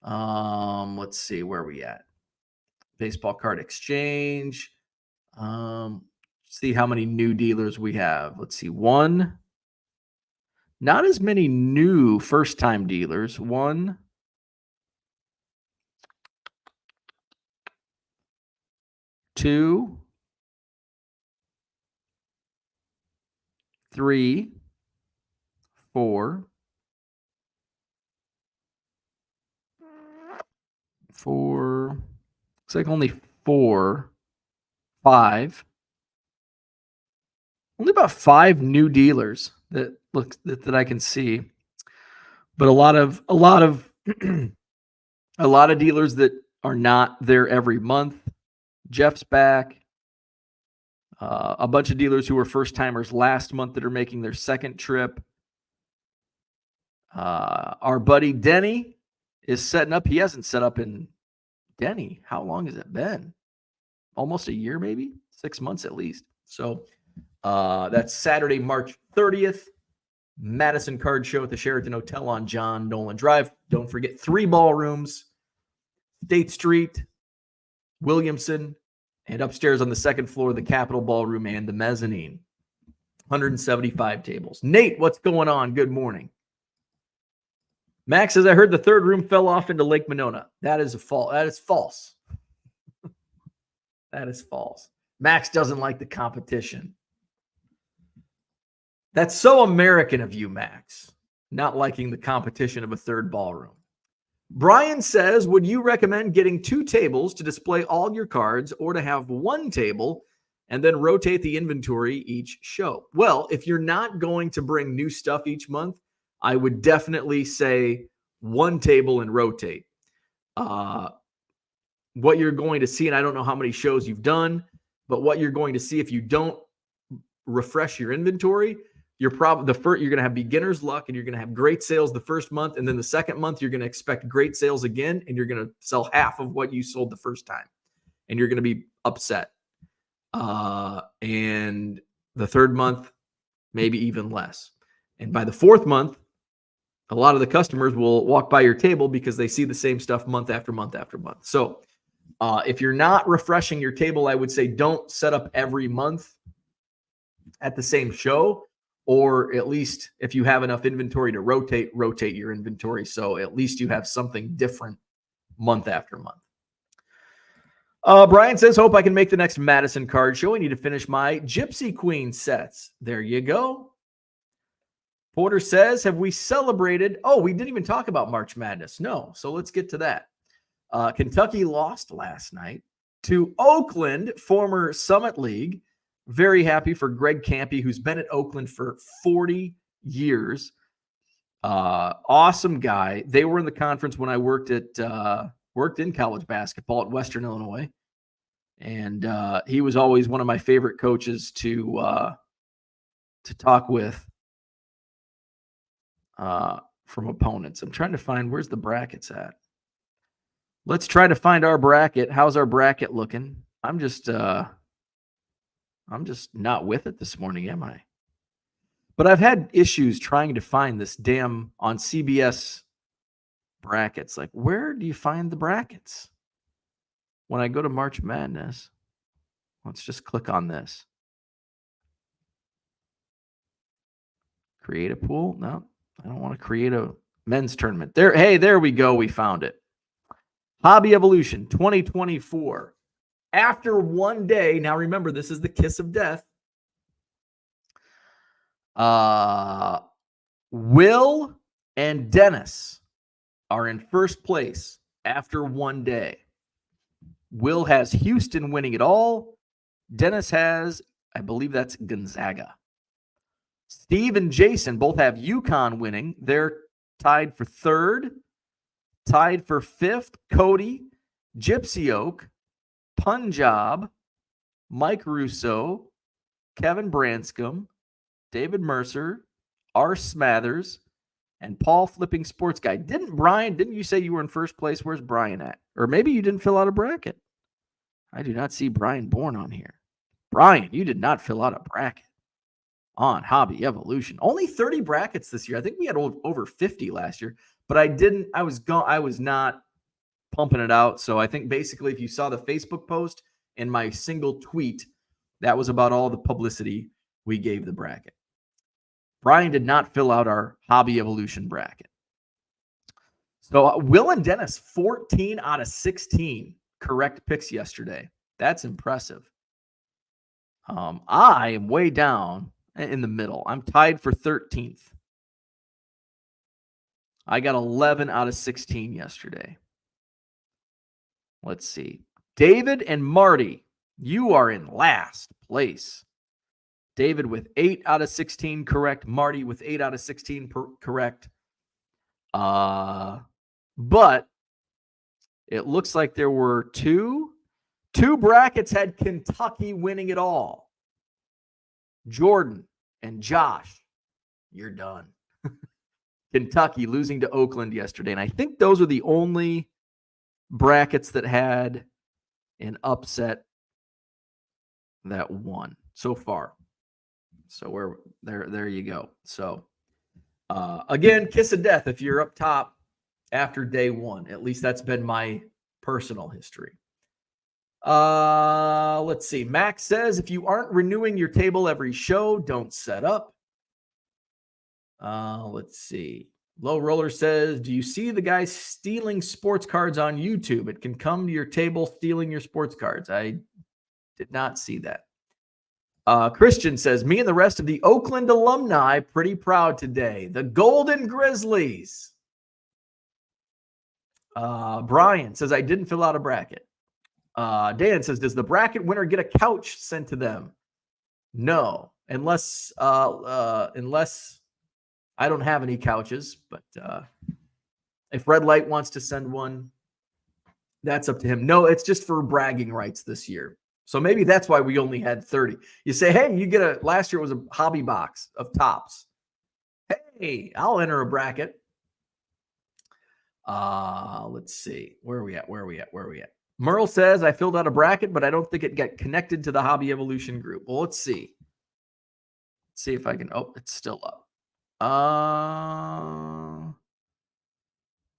Let's see, where are we at? Baseball Card Exchange. See how many new dealers we have. Let's see. 1. Not as many new first-time dealers. 1. 2. 3. 4. 4. Looks like only 4. 5. Only about 5 new dealers that I can see, but a lot of a lot of dealers that are not there every month. Jeff's back. A bunch of dealers who were first timers last month that are making their second trip. Our buddy Denny is setting up. He hasn't set up in Denny, how long has it been? Almost a year, maybe 6 months at least. So that's Saturday, March 30th. Madison Card Show at the Sheraton Hotel on John Nolan Drive. Don't forget 3 ballrooms, State Street, Williamson, and upstairs on the second floor, the Capitol Ballroom and the mezzanine. 175 tables. Nate, what's going on? Good morning. Max says, I heard the third room fell off into Lake Monona. That is false. That is false. That is false. Max doesn't like the competition. That's so American of you, Max, not liking the competition of a third ballroom. Brian says, would you recommend getting 2 tables to display all your cards or to have 1 table and then rotate the inventory each show? Well, if you're not going to bring new stuff each month, I would definitely say 1 table and rotate. What you're going to see, and I don't know how many shows you've done, but what you're going to see if you don't refresh your inventory, you're going to have beginner's luck and you're going to have great sales the first month. And then the second month, you're going to expect great sales again. And you're going to sell half of what you sold the first time. And you're going to be upset. And the third month, maybe even less. And by the fourth month, a lot of the customers will walk by your table because they see the same stuff month after month after month. So if you're not refreshing your table, I would say don't set up every month at the same show. Or at least if you have enough inventory to rotate your inventory. So at least you have something different month after month. Brian says, hope I can make the next Madison Card Show. I need to finish my Gypsy Queen sets. There you go. Porter says, have we celebrated? Oh, we didn't even talk about March Madness. No. So let's get to that. Kentucky lost last night to Oakland, former Summit League. Very happy for Greg Campy, who's been at Oakland for 40 years. Awesome guy. They were in the conference when I worked in college basketball at Western Illinois. And he was always one of my favorite coaches to talk with from opponents. I'm trying to find, where's the brackets at? Let's try to find our bracket. How's our bracket looking? I'm just not with it this morning, am I? But I've had issues trying to find this damn on CBS brackets. Like, where do you find the brackets? When I go to March Madness, let's just click on this. Create a pool? No, I don't want to create a men's tournament. There we go. We found it. Hobby Evolution 2024. After one day, now remember, this is the kiss of death. Will and Dennis are in first place after one day. Will has Houston winning it all. Dennis has, I believe that's Gonzaga. Steve and Jason both have UConn winning. They're tied for third. Tied for fifth, Cody, Gypsy Oak, Punjab, Mike Russo, Kevin Branscombe, David Mercer, R. Smathers, and Paul Flipping Sports Guy. Didn't you say you were in first place? Where's Brian at? Or maybe you didn't fill out a bracket. I do not see Brian Bourne on here. Brian, you did not fill out a bracket on Hobby Evolution. Only 30 brackets this year. I think we had over 50 last year, but I was not pumping it out. So I think basically if you saw the Facebook post and my single tweet, that was about all the publicity we gave the bracket. Brian did not fill out our Hobby Evolution bracket. So Will and Dennis, 14 out of 16 correct picks yesterday. That's impressive. I am way down in the middle. I'm tied for 13th. I got 11 out of 16 yesterday. Let's see. David and Marty, you are in last place. David with 8 out of 16 correct. Marty with 8 out of 16 correct. But it looks like there were two brackets had Kentucky winning it all. Jordan and Josh, you're done. Kentucky losing to Oakland yesterday. And I think those are the only brackets that had an upset that won so far. So we're there you go. So again, kiss of death if you're up top after day one. At least that's been my personal history. Let's see. Max says if you aren't renewing your table every show, don't set up. Let's see. Low Roller says, do you see the guy stealing sports cards on YouTube? It can come to your table stealing your sports cards. I did not see that. Christian says, me and the rest of the Oakland alumni pretty proud today. The Golden Grizzlies. Brian says, I didn't fill out a bracket. Dan says, does the bracket winner get a couch sent to them? No, unless I don't have any couches, but if Red Light wants to send one, that's up to him. No, it's just for bragging rights this year. So maybe that's why we only had 30. You say, hey, you get last year was a hobby box of tops. Hey, I'll enter a bracket. Let's see. Where are we at? Merle says, I filled out a bracket, but I don't think it got connected to the Hobby Evolution group. Well, let's see. Let's see if I can. Oh, it's still up.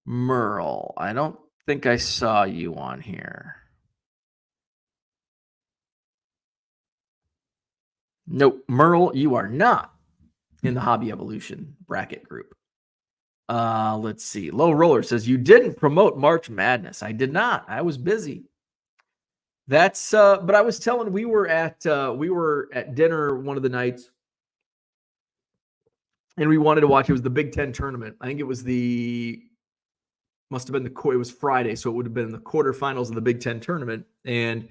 Merle, I don't think I saw you on here. Nope, Merle, you are not in the Hobby Evolution bracket group. Let's see. Low Roller says you didn't promote March Madness. I did not. I was busy. That's but I was telling we were at dinner one of the nights. And we wanted to watch. It was the Big Ten tournament. I think it was it was Friday, so it would have been the quarterfinals of the Big Ten tournament. And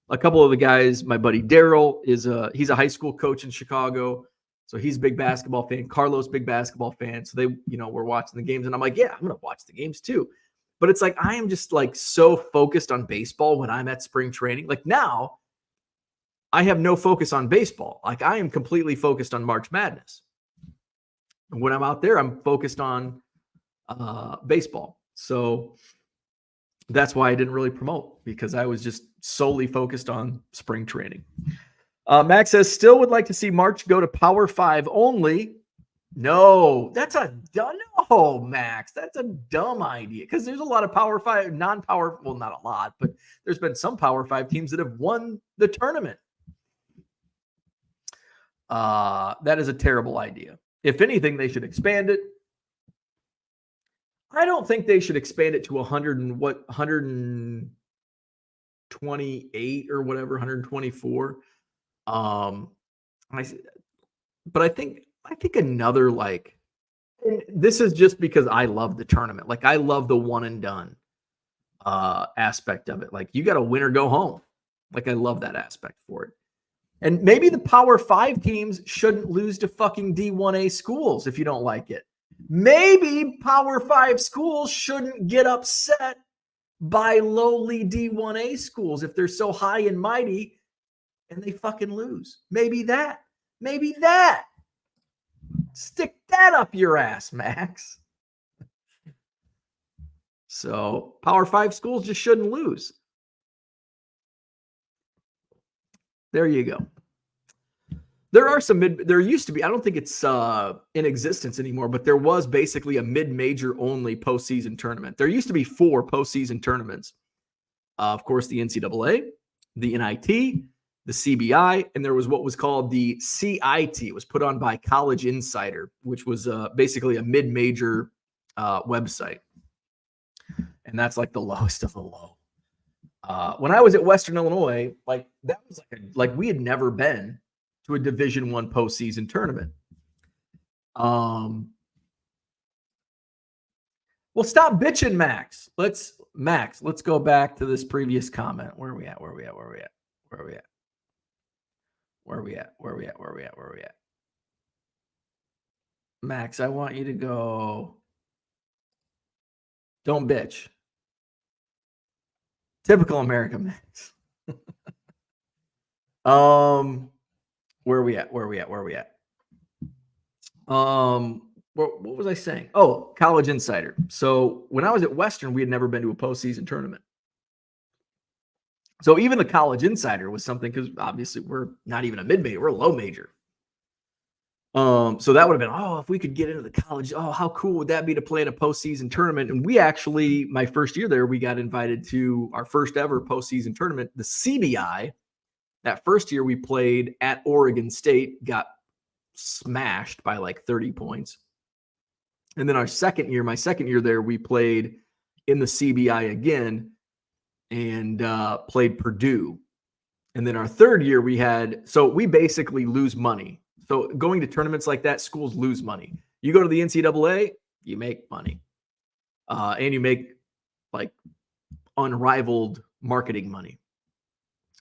a couple of the guys, my buddy Daryl he's a high school coach in Chicago, so he's a big basketball fan. Carlos, big basketball fan. So they, were watching the games, and I'm like, yeah, I'm gonna watch the games too. But it's like I am just like so focused on baseball when I'm at spring training. Like now, I have no focus on baseball. Like I am completely focused on March Madness. And when I'm out there, I'm focused on baseball. So that's why I didn't really promote, because I was just solely focused on spring training. Max says, still would like to see March go to Power 5 only. No, Max. That's a dumb idea, because there's a lot of Power 5, non-Power, well, not a lot, but there's been some Power 5 teams that have won the tournament. That is a terrible idea. If anything, they should expand it. I don't think they should expand it to 128 or whatever, 124. But I think another, like, and this is just because I love the tournament. Like I love the one and done aspect of it. Like you got to win or go home. Like I love that aspect for it. And maybe the Power 5 teams shouldn't lose to fucking D1A schools if you don't like it. Maybe Power 5 schools shouldn't get upset by lowly D1A schools if they're so high and mighty and they fucking lose. Maybe that. Stick that up your ass, Max. So Power 5 schools just shouldn't lose. There you go. There are some there used to be, I don't think it's in existence anymore, but there was basically a mid-major only postseason tournament. There used to be 4 postseason tournaments. Of course, the NCAA, the NIT, the CBI, and there was what was called the CIT. It was put on by College Insider, which was basically a mid-major website. And that's like the lowest of the low. When I was at Western Illinois, like that was like we had never been to a Division I postseason tournament. Well, stop bitching, Max. Let's go back to this previous comment. Where are we at? Max, I want you to go. Don't bitch. Typical American Max. Where are we at? Where what was I saying? Oh, College Insider. So when I was at Western, we had never been to a postseason tournament. So even the College Insider was something, because obviously we're not even a mid-major, we're a low major. So that would have been, if we could get into the college, how cool would that be to play in a postseason tournament? And we actually, my first year there, we got invited to our first ever postseason tournament, the CBI. That first year we played at Oregon State, got smashed by like 30 points. And then my second year there, we played in the CBI again and played Purdue. And then our third year so we basically lose money. So going to tournaments like that, schools lose money. You go to the NCAA, you make money. And you make like unrivaled marketing money.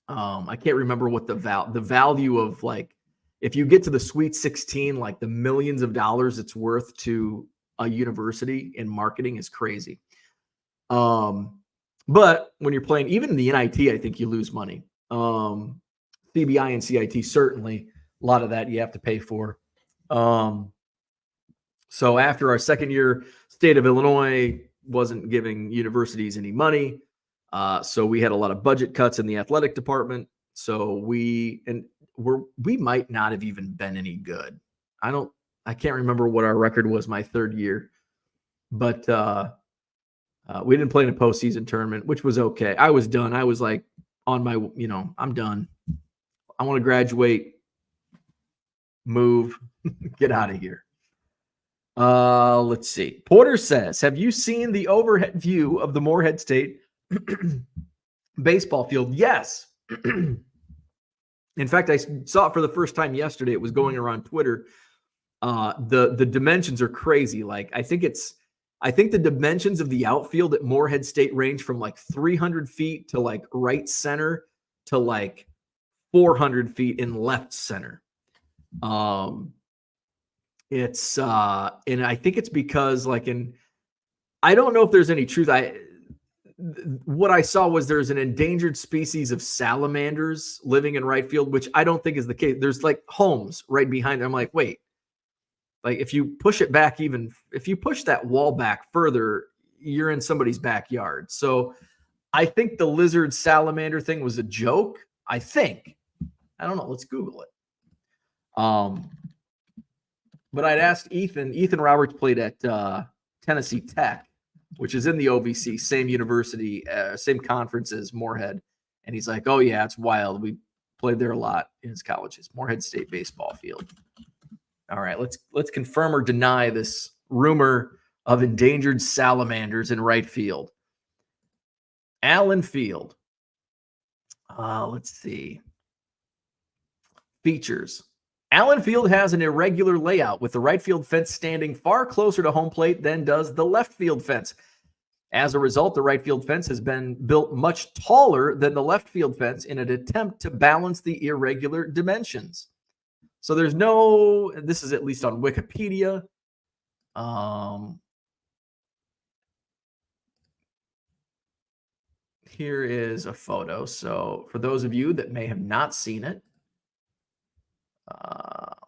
I can't remember what the value of, like, if you get to the Sweet 16, like the millions of dollars it's worth to a university in marketing is crazy. But when you're playing, even in the NIT, I think you lose money. CBI and CIT, certainly a lot of that you have to pay for. So after our second year, state of Illinois wasn't giving universities any money. So we had a lot of budget cuts in the athletic department. So we might not have even been any good. I can't remember what our record was my third year, but we didn't play in a postseason tournament, which was okay. I was done. I was like on my, I'm done. I want to graduate, move, get out of here. Let's see. Porter says, have you seen the overhead view of the Morehead State baseball field? Yes. In fact, I saw it for the first time yesterday. It was going around Twitter. The dimensions are crazy. Like, I think the dimensions of the outfield at Morehead State range from like 300 feet to like right center to like 400 feet in left center. It's and I think it's because I don't know if there's any truth. What I saw was there's an endangered species of salamanders living in right field, which I don't think is the case. There's like homes right behind them. I'm like, wait, like if you push it back, if you push that wall back further, you're in somebody's backyard. So I think the lizard salamander thing was a joke. I think. I don't know. Let's Google it. But I'd asked Ethan. Ethan Roberts played at Tennessee Tech, which is in the OVC, same university, same conference as Morehead. And he's like, oh, yeah, it's wild. We played there a lot in his colleges. Morehead State baseball field. All right, let's confirm or deny this rumor of endangered salamanders in right field. Allen Field. Let's see. Features. Allen Field has an irregular layout with the right field fence standing far closer to home plate than does the left field fence. As a result, the right field fence has been built much taller than the left field fence in an attempt to balance the irregular dimensions. So this is at least on Wikipedia. Here is a photo. So for those of you that may have not seen it,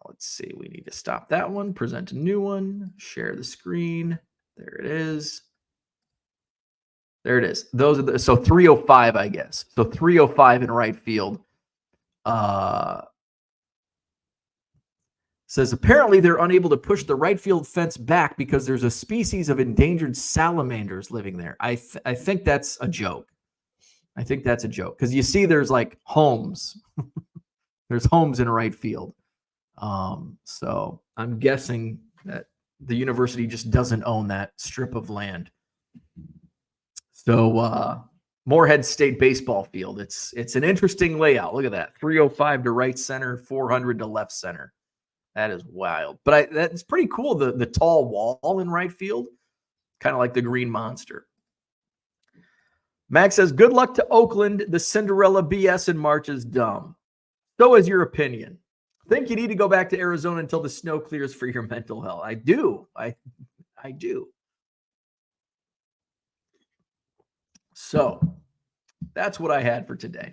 let's see. We need to stop that one, present a new one, share the screen. There it is. There it is. Those are so 305, I guess. So 305 in right field. Says apparently they're unable to push the right field fence back because there's a species of endangered salamanders living there. I think that's a joke. I think that's a joke because you see there's like homes. There's homes in right field. So I'm guessing that the university just doesn't own that strip of land. So Morehead State baseball field. It's an interesting layout. Look at that. 305 to right center, 400 to left center. That is wild. But that's pretty cool. The tall wall in right field, kind of like the Green Monster. Max says, good luck to Oakland. The Cinderella BS in March is dumb. So is your opinion. Think you need to go back to Arizona until the snow clears for your mental health. I do. I do. So that's what I had for today.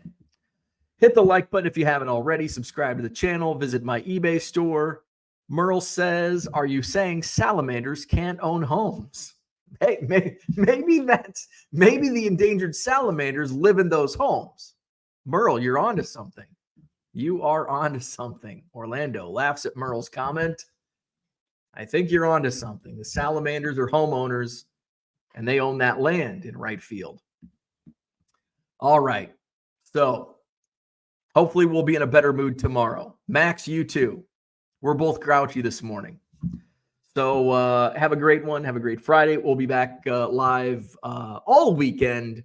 Hit the like button if you haven't already. Subscribe to the channel. Visit my eBay store. Merle says, are you saying salamanders can't own homes? Hey, maybe the endangered salamanders live in those homes. Merle, you're onto something. You are onto something. Orlando laughs at Merle's comment. I think you're onto something. The salamanders are homeowners, and they own that land in right field. All right. So hopefully we'll be in a better mood tomorrow. Max, you too. We're both grouchy this morning. So have a great one. Have a great Friday. We'll be back live all weekend.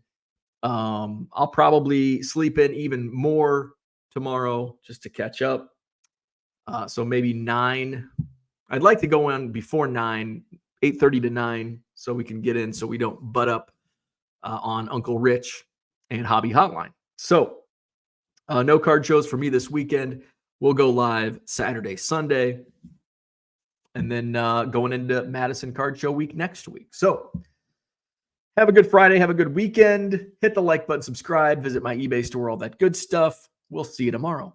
I'll probably sleep in even more tomorrow just to catch up. So maybe 9. I'd like to go on before 9, 8:30 to 9, so we can get in so we don't butt up on Uncle Rich and Hobby Hotline. So no card shows for me this weekend. We'll go live Saturday, Sunday, and then going into Madison Card Show week next week. So have a good Friday. Have a good weekend. Hit the like button, subscribe, visit my eBay store, all that good stuff. We'll see you tomorrow.